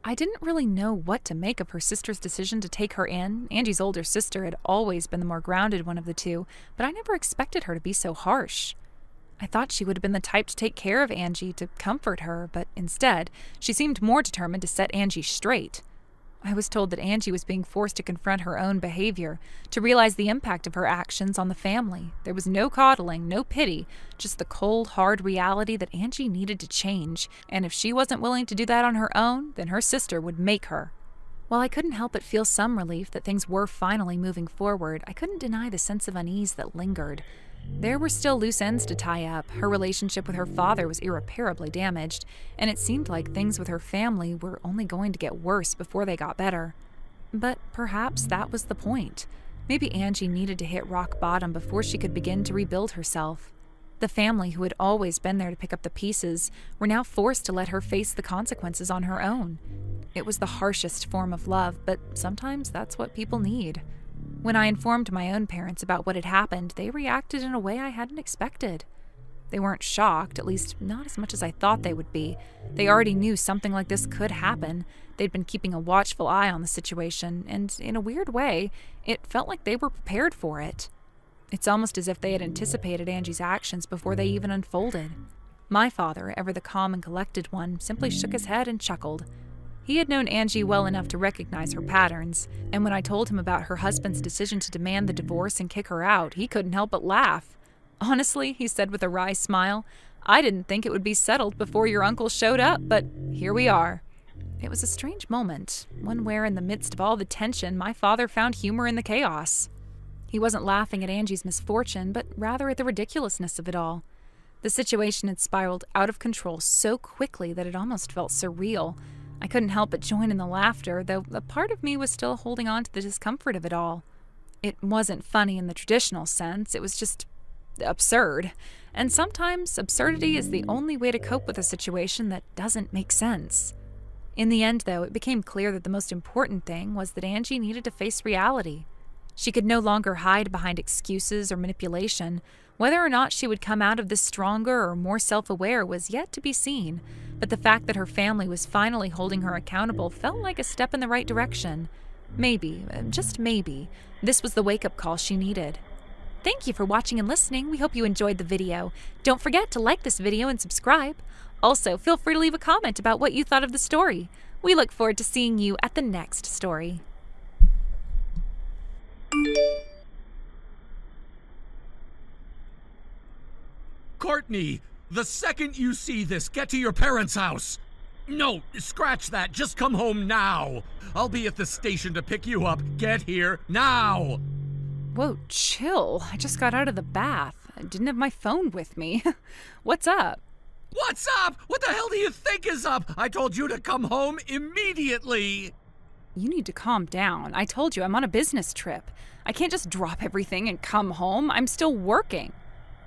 I didn't really know what to make of her sister's decision to take her in. Angie's older sister had always been the more grounded one of the two, but I never expected her to be so harsh. I thought she would have been the type to take care of Angie, to comfort her, but instead, she seemed more determined to set Angie straight. I was told that Angie was being forced to confront her own behavior, to realize the impact of her actions on the family. There was no coddling, no pity, just the cold, hard reality that Angie needed to change, and if she wasn't willing to do that on her own, then her sister would make her. While I couldn't help but feel some relief that things were finally moving forward, I couldn't deny the sense of unease that lingered. There were still loose ends to tie up. Her relationship with her father was irreparably damaged, and it seemed like things with her family were only going to get worse before they got better. But perhaps that was the point. Maybe Angie needed to hit rock bottom before she could begin to rebuild herself. The family, who had always been there to pick up the pieces, were now forced to let her face the consequences on her own. It was the harshest form of love, but sometimes that's what people need. When I informed my own parents about what had happened, they reacted in a way I hadn't expected. They weren't shocked, at least not as much as I thought they would be. They already knew something like this could happen. They'd been keeping a watchful eye on the situation, and in a weird way, it felt like they were prepared for it. It's almost as if they had anticipated Angie's actions before they even unfolded. My father, ever the calm and collected one, simply shook his head and chuckled. He had known Angie well enough to recognize her patterns, and when I told him about her husband's decision to demand the divorce and kick her out, he couldn't help but laugh. "Honestly," he said with a wry smile, "I didn't think it would be settled before your uncle showed up, but here we are." It was a strange moment, one where in the midst of all the tension, my father found humor in the chaos. He wasn't laughing at Angie's misfortune, but rather at the ridiculousness of it all. The situation had spiraled out of control so quickly that it almost felt surreal. I couldn't help but join in the laughter, though a part of me was still holding on to the discomfort of it all. It wasn't funny in the traditional sense, it was just absurd. And sometimes absurdity is the only way to cope with a situation that doesn't make sense. In the end, though, it became clear that the most important thing was that Angie needed to face reality. She could no longer hide behind excuses or manipulation. Whether or not she would come out of this stronger or more self-aware was yet to be seen, but the fact that her family was finally holding her accountable felt like a step in the right direction. Maybe, just maybe, this was the wake-up call she needed. Thank you for watching and listening. We hope you enjoyed the video. Don't forget to like this video and subscribe. Also, feel free to leave a comment about what you thought of the story. We look forward to seeing you at the next story. Courtney, the second you see this, get to your parents' house. No, scratch that. Just come home now. I'll be at the station to pick you up. Get here now. Whoa, chill. I just got out of the bath. I didn't have my phone with me. What's up? What's up? What the hell do you think is up? I told you to come home immediately. You need to calm down. I told you I'm on a business trip. I can't just drop everything and come home. I'm still working.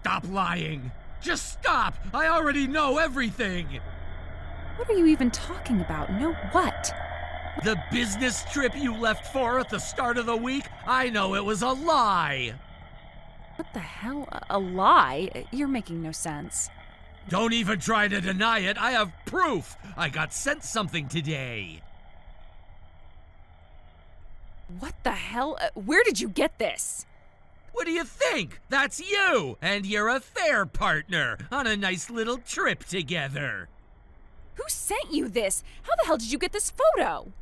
Stop lying. Just stop. I already know everything. What are you even talking about? Know what? The business trip you left for at the start of the week? I know it was a lie. What the hell? A lie? You're making no sense. Don't even try to deny it. I have proof. I got sent something today. What the hell? Where did you get this? What do you think? That's you and your affair partner on a nice little trip together. Who sent you this? How the hell did you get this photo?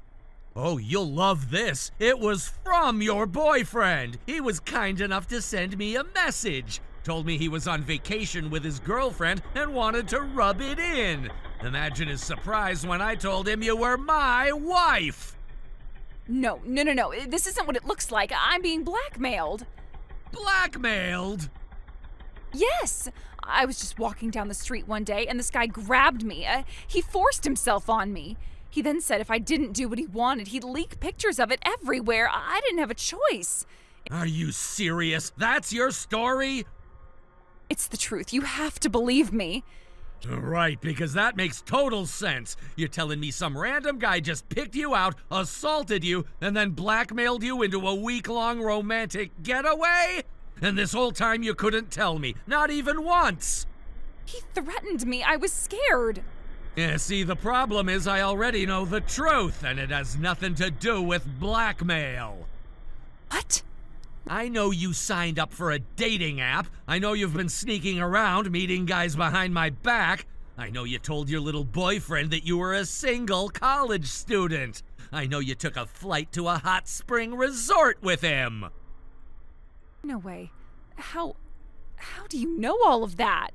Oh, you'll love this. It was from your boyfriend. He was kind enough to send me a message. Told me he was on vacation with his girlfriend and wanted to rub it in. Imagine his surprise when I told him you were my wife. No. This isn't what it looks like. I'm being blackmailed. Blackmailed? Yes. I was just walking down the street one day and this guy grabbed me. He forced himself on me. He then said if I didn't do what he wanted, he'd leak pictures of it everywhere. I didn't have a choice. Are you serious? That's your story? It's the truth. You have to believe me. Right, because that makes total sense. You're telling me some random guy just picked you out, assaulted you, and then blackmailed you into a week-long romantic getaway? And this whole time you couldn't tell me, not even once. He threatened me. I was scared. Yeah, see, the problem is I already know the truth, and it has nothing to do with blackmail. What? I know you signed up for a dating app. I know you've been sneaking around, meeting guys behind my back. I know you told your little boyfriend that you were a single college student. I know you took a flight to a hot spring resort with him. No way. How do you know all of that?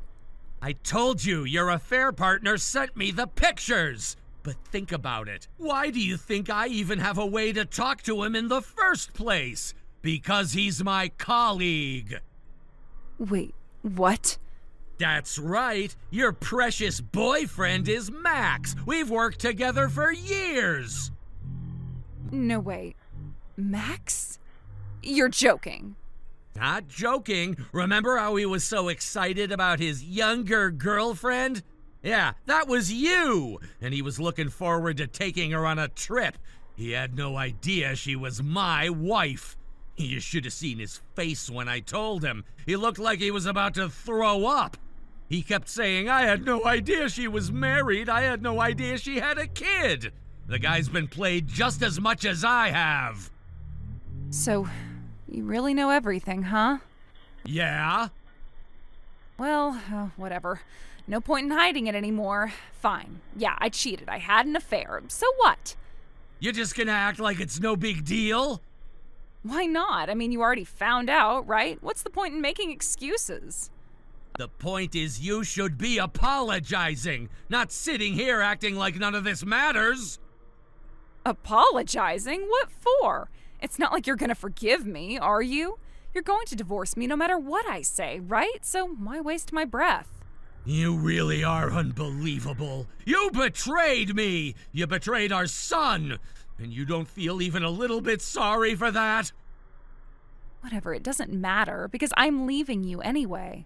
I told you, your affair partner sent me the pictures. But think about it. Why do you think I even have a way to talk to him in the first place? Because he's my colleague. Wait, what? That's right. Your precious boyfriend is Max. We've worked together for years. No way. Max? You're joking. Not joking. Remember how he was so excited about his younger girlfriend? Yeah, that was you. And he was looking forward to taking her on a trip. He had no idea she was my wife. You should have seen his face when I told him. He looked like he was about to throw up. He kept saying, I had no idea she was married. I had no idea she had a kid. The guy's been played just as much as I have. So, you really know everything, huh? Yeah? Well, whatever. No point in hiding it anymore. Fine. Yeah, I cheated. I had an affair. So what? You're just gonna act like it's no big deal? Why not? I mean, you already found out, right? What's the point in making excuses? The point is you should be apologizing, not sitting here acting like none of this matters. Apologizing? What for? It's not like you're gonna forgive me, are you? You're going to divorce me no matter what I say, right? So why waste my breath? You really are unbelievable. You betrayed me! You betrayed our son! And you don't feel even a little bit sorry for that? Whatever, it doesn't matter, because I'm leaving you anyway.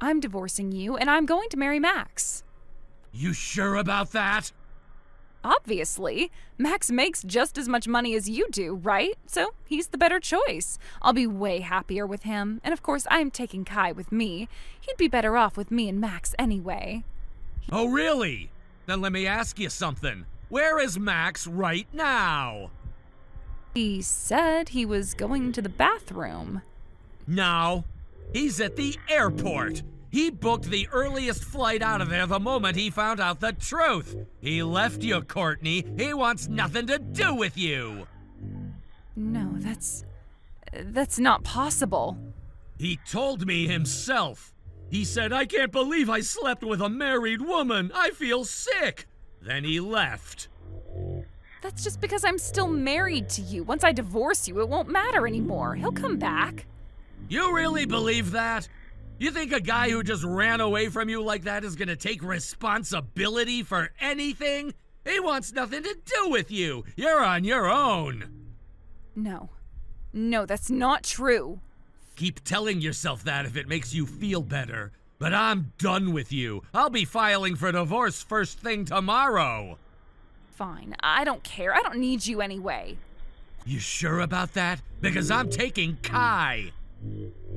I'm divorcing you, and I'm going to marry Max. You sure about that? Obviously. Max makes just as much money as you do, right? So he's the better choice. I'll be way happier with him. And of course, I'm taking Kai with me. He'd be better off with me and Max anyway. Oh, really? Then let me ask you something. Where is Max right now? He said he was going to the bathroom. No, he's at the airport. He booked the earliest flight out of there the moment he found out the truth. He left you, Courtney. He wants nothing to do with you. No, that's not possible. He told me himself. He said, I can't believe I slept with a married woman. I feel sick. Then he left. That's just because I'm still married to you. Once I divorce you, it won't matter anymore. He'll come back. You really believe that? You think a guy who just ran away from you like that is gonna take responsibility for anything? He wants nothing to do with you. You're on your own. No. No, that's not true. Keep telling yourself that if it makes you feel better. But I'm done with you. I'll be filing for divorce first thing tomorrow. Fine. I don't care. I don't need you anyway. You sure about that? Because I'm taking Kai.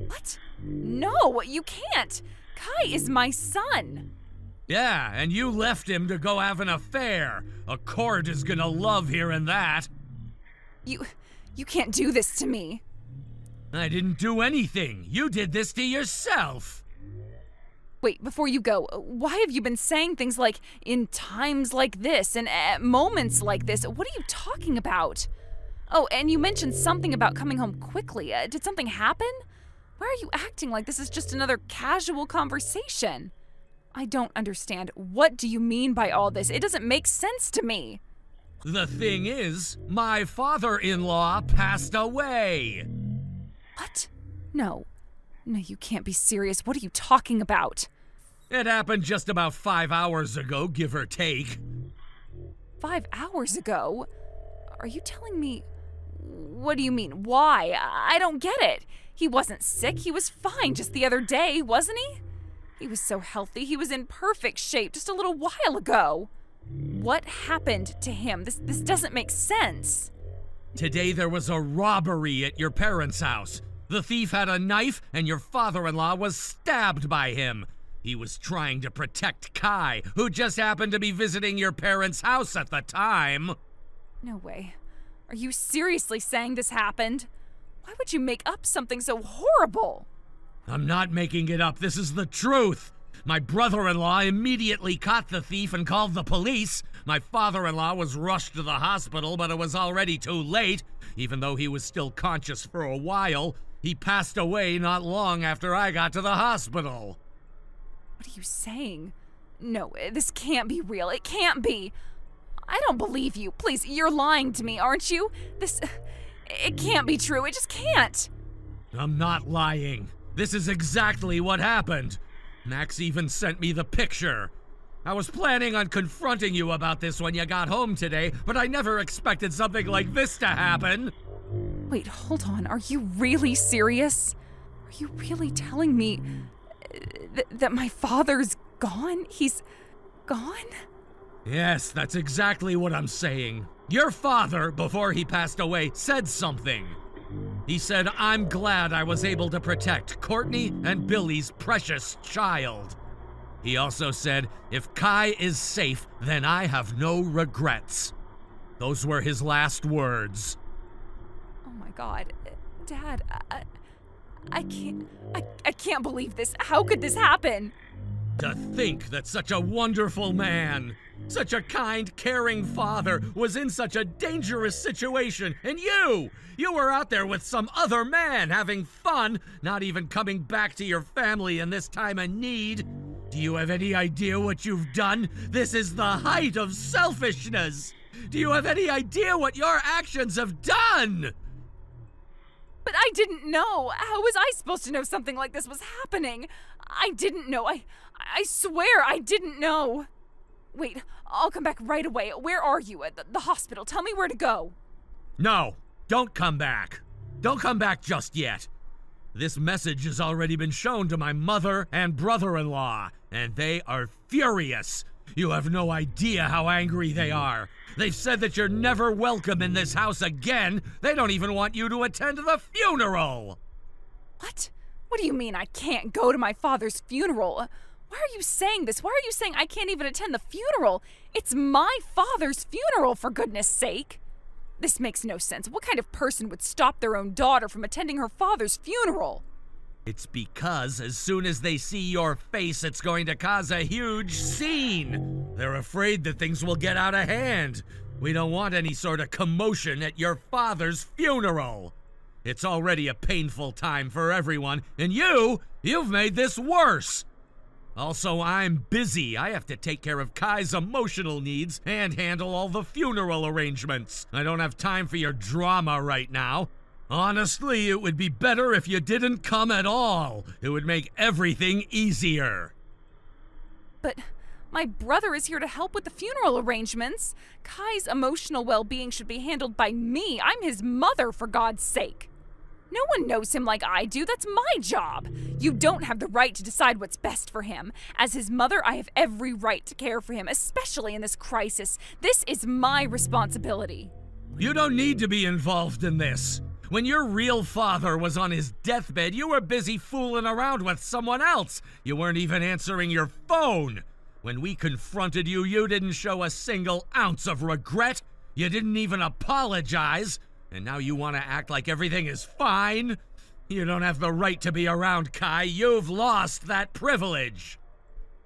What? No, you can't. Kai is my son. Yeah, and you left him to go have an affair. A court is gonna love hearing that. You can't do this to me. I didn't do anything. You did this to yourself. Wait, before you go, why have you been saying things like, in times like this and at moments like this? What are you talking about? Oh, and you mentioned something about coming home quickly. Did something happen? Why are you acting like this is just another casual conversation? I don't understand. What do you mean by all this? It doesn't make sense to me. The thing is, my father-in-law passed away. What? No. No, you can't be serious. What are you talking about? It happened just about 5 hours ago, give or take. 5 hours ago? Are you telling me... What do you mean? Why? I don't get it. He wasn't sick. He was fine just the other day, wasn't he? He was so healthy. He was in perfect shape just a little while ago. What happened to him? This doesn't make sense. Today there was a robbery at your parents' house. The thief had a knife and your father-in-law was stabbed by him. He was trying to protect Kai, who just happened to be visiting your parents' house at the time. No way. Are you seriously saying this happened? Why would you make up something so horrible? I'm not making it up. This is the truth. My brother-in-law immediately caught the thief and called the police. My father-in-law was rushed to the hospital, but it was already too late. Even though he was still conscious for a while, he passed away not long after I got to the hospital. What are you saying? No, this can't be real. It can't be. I don't believe you. Please, you're lying to me, aren't you? It can't be true. It just can't. I'm not lying. This is exactly what happened. Max even sent me the picture. I was planning on confronting you about this when you got home today, but I never expected something like this to happen. Wait, hold on. Are you really serious? Are you really telling me that my father's gone? He's gone? Yes, that's exactly what I'm saying. Your father, before he passed away, said something. He said, "I'm glad I was able to protect Courtney and Billy's precious child." He also said, "If Kai is safe, then I have no regrets." Those were his last words. Oh my God. Dad, I can't believe this. How could this happen? To think that such a wonderful man, such a kind, caring father, was in such a dangerous situation, and you were out there with some other man having fun, not even coming back to your family in this time of need. Do you have any idea what you've done? This is the height of selfishness. Do you have any idea what your actions have done? But I didn't know. How was I supposed to know something like this was happening? I didn't know. I swear I didn't know. Wait, I'll come back right away. Where are you? At the hospital. Tell me where to go. No, don't come back. Don't come back just yet. This message has already been shown to my mother and brother-in-law, and they are furious. You have no idea how angry they are. They've said that you're never welcome in this house again. They don't even want you to attend the funeral. What? What do you mean I can't go to my father's funeral? Why are you saying this? Why are you saying I can't even attend the funeral? It's my father's funeral, for goodness sake. This makes no sense. What kind of person would stop their own daughter from attending her father's funeral? It's because as soon as they see your face, it's going to cause a huge scene. They're afraid that things will get out of hand. We don't want any sort of commotion at your father's funeral. It's already a painful time for everyone, and you've made this worse. Also, I'm busy. I have to take care of Kai's emotional needs and handle all the funeral arrangements. I don't have time for your drama right now. Honestly, it would be better if you didn't come at all. It would make everything easier. But my brother is here to help with the funeral arrangements. Kai's emotional well-being should be handled by me. I'm his mother, for God's sake. No one knows him like I do. That's my job. You don't have the right to decide what's best for him. As his mother, I have every right to care for him, especially in this crisis. This is my responsibility. You don't need to be involved in this. When your real father was on his deathbed, you were busy fooling around with someone else. You weren't even answering your phone. When we confronted you, you didn't show a single ounce of regret. You didn't even apologize. And now you want to act like everything is fine? You don't have the right to be around Kai. You've lost that privilege.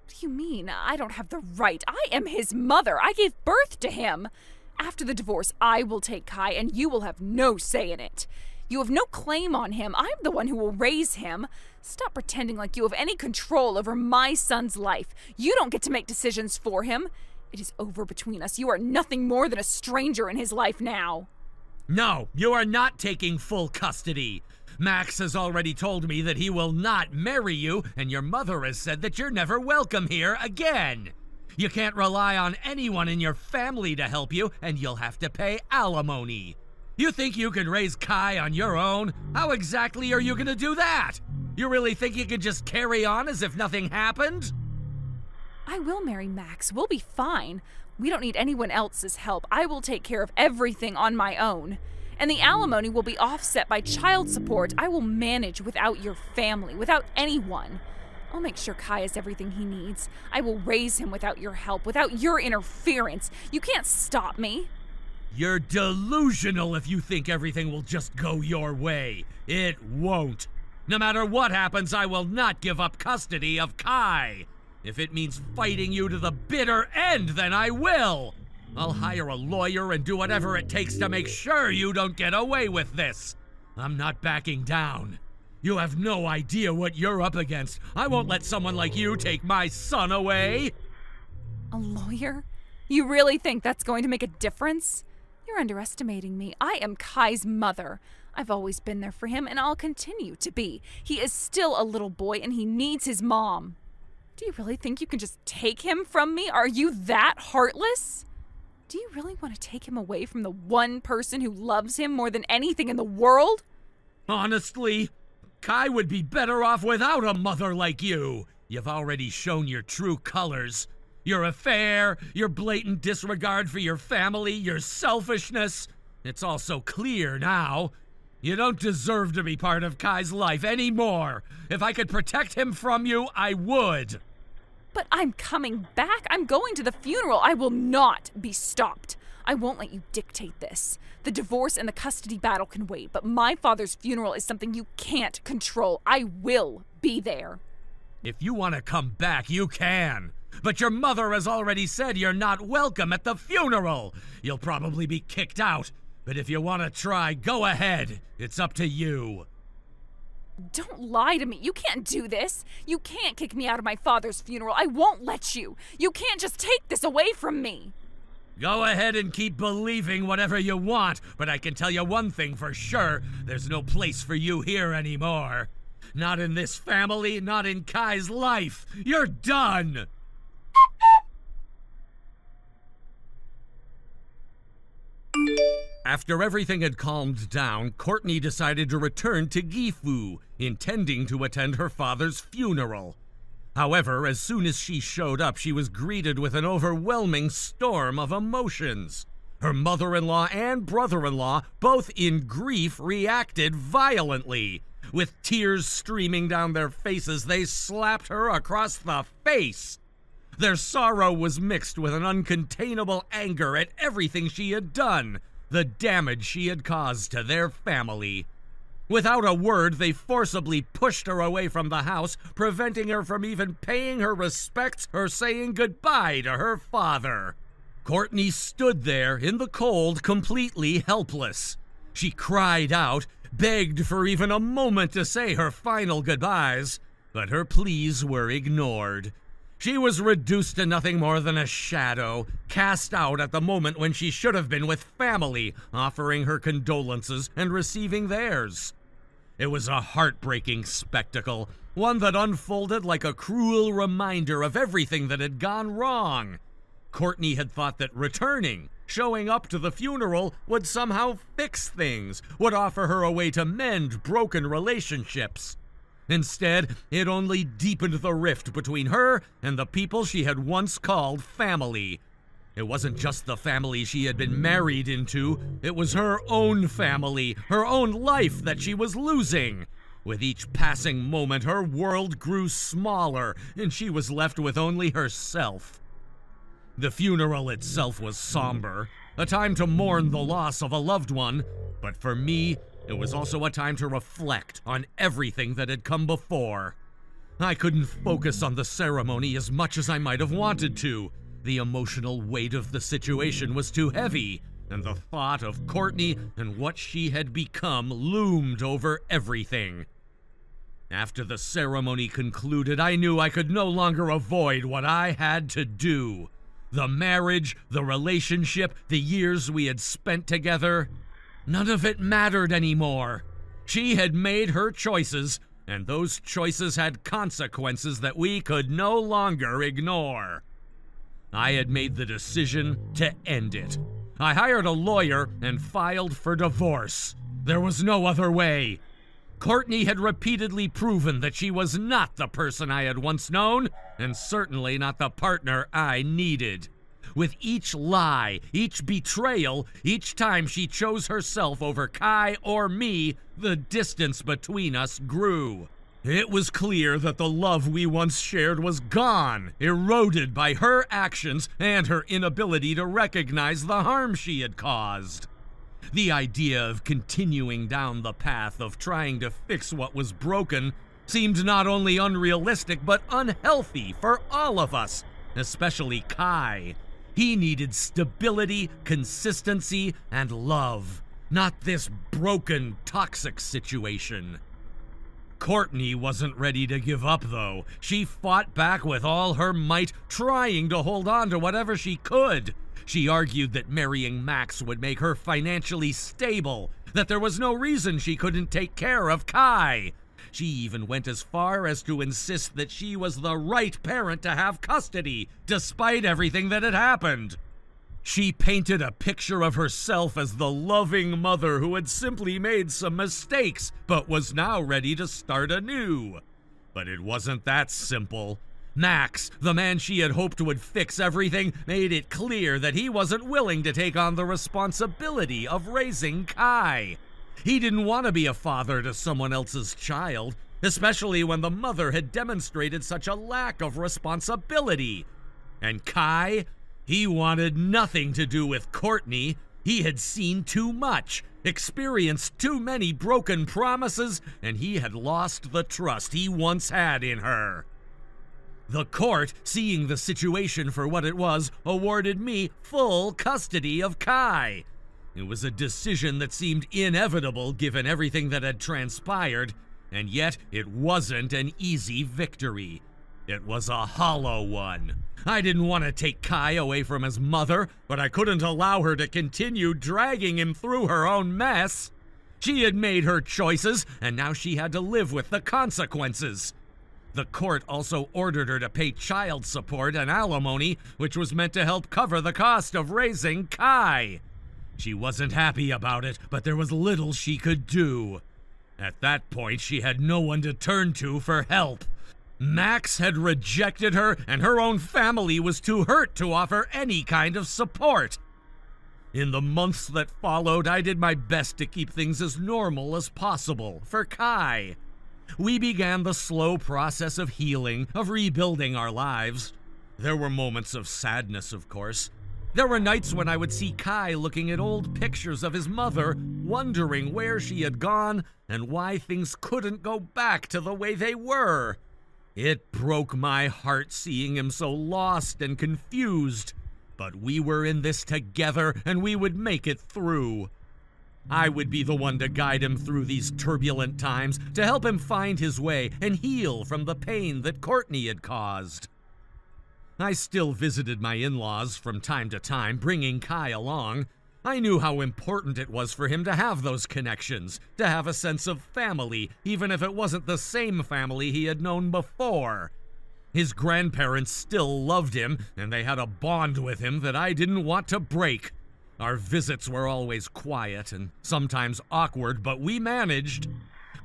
What do you mean, I don't have the right? I am his mother. I gave birth to him. After the divorce, I will take Kai, and you will have no say in it. You have no claim on him. I'm the one who will raise him. Stop pretending like you have any control over my son's life. You don't get to make decisions for him. It is over between us. You are nothing more than a stranger in his life now. No, you are not taking full custody. Max has already told me that he will not marry you, and your mother has said that you're never welcome here again. You can't rely on anyone in your family to help you, and you'll have to pay alimony. You think you can raise Kai on your own? How exactly are you gonna do that? You really think you can just carry on as if nothing happened? I will marry Max. We'll be fine. We don't need anyone else's help. I will take care of everything on my own. And the alimony will be offset by child support. I will manage without your family, without anyone. I'll make sure Kai has everything he needs. I will raise him without your help, without your interference. You can't stop me. You're delusional if you think everything will just go your way. It won't. No matter what happens, I will not give up custody of Kai. If it means fighting you to the bitter end, then I will. I'll hire a lawyer and do whatever it takes to make sure you don't get away with this. I'm not backing down. You have no idea what you're up against. I won't let someone like you take my son away. A lawyer? You really think that's going to make a difference? You're underestimating me. I am Kai's mother. I've always been there for him, and I'll continue to be. He is still a little boy, and he needs his mom. Do you really think you can just take him from me? Are you that heartless? Do you really want to take him away from the one person who loves him more than anything in the world? Honestly, Kai would be better off without a mother like you. You've already shown your true colors. Your affair, your blatant disregard for your family, your selfishness. It's all so clear now. You don't deserve to be part of Kai's life anymore. If I could protect him from you, I would. But I'm coming back. I'm going to the funeral. I will not be stopped. I won't let you dictate this. The divorce and the custody battle can wait, but my father's funeral is something you can't control. I will be there. If you want to come back, you can. But your mother has already said you're not welcome at the funeral. You'll probably be kicked out. But if you want to try, go ahead. It's up to you. Don't lie to me. You can't do this. You can't kick me out of my father's funeral. I won't let you. You can't just take this away from me. Go ahead and keep believing whatever you want, but I can tell you one thing for sure. There's no place for you here anymore. Not in this family, not in Kai's life. You're done! After everything had calmed down, Courtney decided to return to Gifu, intending to attend her father's funeral. However, as soon as she showed up, she was greeted with an overwhelming storm of emotions. Her mother-in-law and brother-in-law, both in grief, reacted violently. With tears streaming down their faces, they slapped her across the face. Their sorrow was mixed with an uncontainable anger at everything she had done, the damage she had caused to their family. Without a word, they forcibly pushed her away from the house, preventing her from even paying her respects or saying goodbye to her father. Courtney stood there in the cold, completely helpless. She cried out, begged for even a moment to say her final goodbyes, but her pleas were ignored. She was reduced to nothing more than a shadow, cast out at the moment when she should have been with family, offering her condolences and receiving theirs. It was a heartbreaking spectacle, one that unfolded like a cruel reminder of everything that had gone wrong. Courtney had thought that returning, showing up to the funeral, would somehow fix things, would offer her a way to mend broken relationships. Instead, it only deepened the rift between her and the people she had once called family. It wasn't just the family she had been married into, it was her own family, her own life that she was losing. With each passing moment, her world grew smaller, and she was left with only herself. The funeral itself was somber, a time to mourn the loss of a loved one, but for me, it was also a time to reflect on everything that had come before. I couldn't focus on the ceremony as much as I might have wanted to. The emotional weight of the situation was too heavy, and the thought of Courtney and what she had become loomed over everything. After the ceremony concluded, I knew I could no longer avoid what I had to do. The marriage, the relationship, the years we had spent together, none of it mattered anymore. She had made her choices, and those choices had consequences that we could no longer ignore. I had made the decision to end it. I hired a lawyer and filed for divorce. There was no other way. Courtney had repeatedly proven that she was not the person I had once known, and certainly not the partner I needed. With each lie, each betrayal, each time she chose herself over Kai or me, the distance between us grew. It was clear that the love we once shared was gone, eroded by her actions and her inability to recognize the harm she had caused. The idea of continuing down the path of trying to fix what was broken seemed not only unrealistic but unhealthy for all of us, especially Kai. He needed stability, consistency, and love, not this broken, toxic situation. Courtney wasn't ready to give up, though. She fought back with all her might, trying to hold on to whatever she could. She argued that marrying Max would make her financially stable, that there was no reason she couldn't take care of Kai. She even went as far as to insist that she was the right parent to have custody, despite everything that had happened. She painted a picture of herself as the loving mother who had simply made some mistakes, but was now ready to start anew. But it wasn't that simple. Max, the man she had hoped would fix everything, made it clear that he wasn't willing to take on the responsibility of raising Kai. He didn't want to be a father to someone else's child, especially when the mother had demonstrated such a lack of responsibility. And Kai? He wanted nothing to do with Courtney. He had seen too much, experienced too many broken promises, and he had lost the trust he once had in her. The court, seeing the situation for what it was, awarded me full custody of Kai. It was a decision that seemed inevitable given everything that had transpired, and yet it wasn't an easy victory. It was a hollow one. I didn't want to take Kai away from his mother, but I couldn't allow her to continue dragging him through her own mess. She had made her choices, and now she had to live with the consequences. The court also ordered her to pay child support and alimony, which was meant to help cover the cost of raising Kai. She wasn't happy about it, but there was little she could do. At that point, she had no one to turn to for help. Max had rejected her, and her own family was too hurt to offer any kind of support. In the months that followed, I did my best to keep things as normal as possible for Kai. We began the slow process of healing, of rebuilding our lives. There were moments of sadness, of course. There were nights when I would see Kai looking at old pictures of his mother, wondering where she had gone and why things couldn't go back to the way they were. It broke my heart seeing him so lost and confused, but we were in this together and we would make it through. I would be the one to guide him through these turbulent times, to help him find his way and heal from the pain that Courtney had caused. I still visited my in-laws from time to time, bringing Kai along. I knew how important it was for him to have those connections, to have a sense of family, even if it wasn't the same family he had known before. His grandparents still loved him, and they had a bond with him that I didn't want to break. Our visits were always quiet and sometimes awkward, but we managed.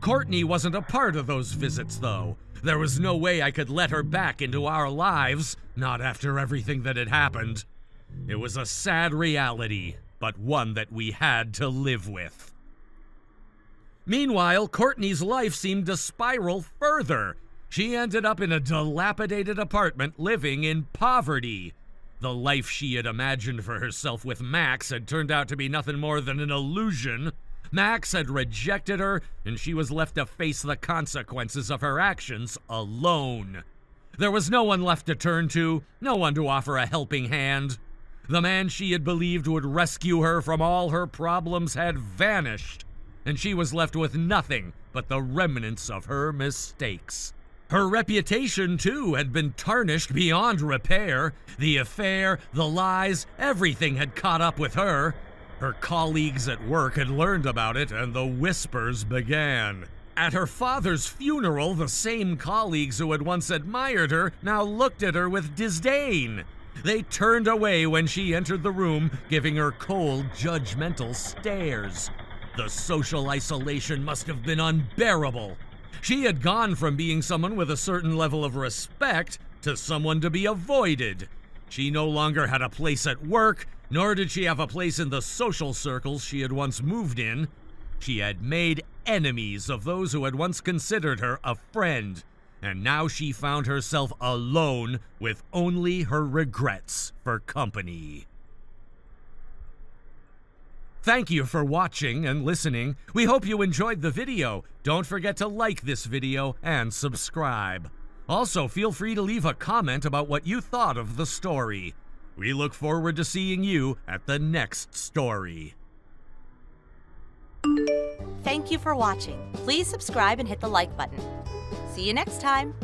Courtney wasn't a part of those visits, though. There was no way I could let her back into our lives, not after everything that had happened. It was a sad reality, but one that we had to live with. Meanwhile, Courtney's life seemed to spiral further. She ended up in a dilapidated apartment living in poverty. The life she had imagined for herself with Max had turned out to be nothing more than an illusion. Max had rejected her, and she was left to face the consequences of her actions alone. There was no one left to turn to, no one to offer a helping hand. The man she had believed would rescue her from all her problems had vanished, and she was left with nothing but the remnants of her mistakes. Her reputation, too, had been tarnished beyond repair. The affair, the lies, everything had caught up with her. Her colleagues at work had learned about it, and the whispers began. At her father's funeral, the same colleagues who had once admired her now looked at her with disdain. They turned away when she entered the room, giving her cold, judgmental stares. The social isolation must have been unbearable. She had gone from being someone with a certain level of respect to someone to be avoided. She no longer had a place at work, nor did she have a place in the social circles she had once moved in. She had made enemies of those who had once considered her a friend, and now she found herself alone with only her regrets for company. Thank you for watching and listening. We hope you enjoyed the video. Don't forget to like this video and subscribe. Also, feel free to leave a comment about what you thought of the story. We look forward to seeing you at the next story. Thank you for watching. Please subscribe and hit the like button. See you next time.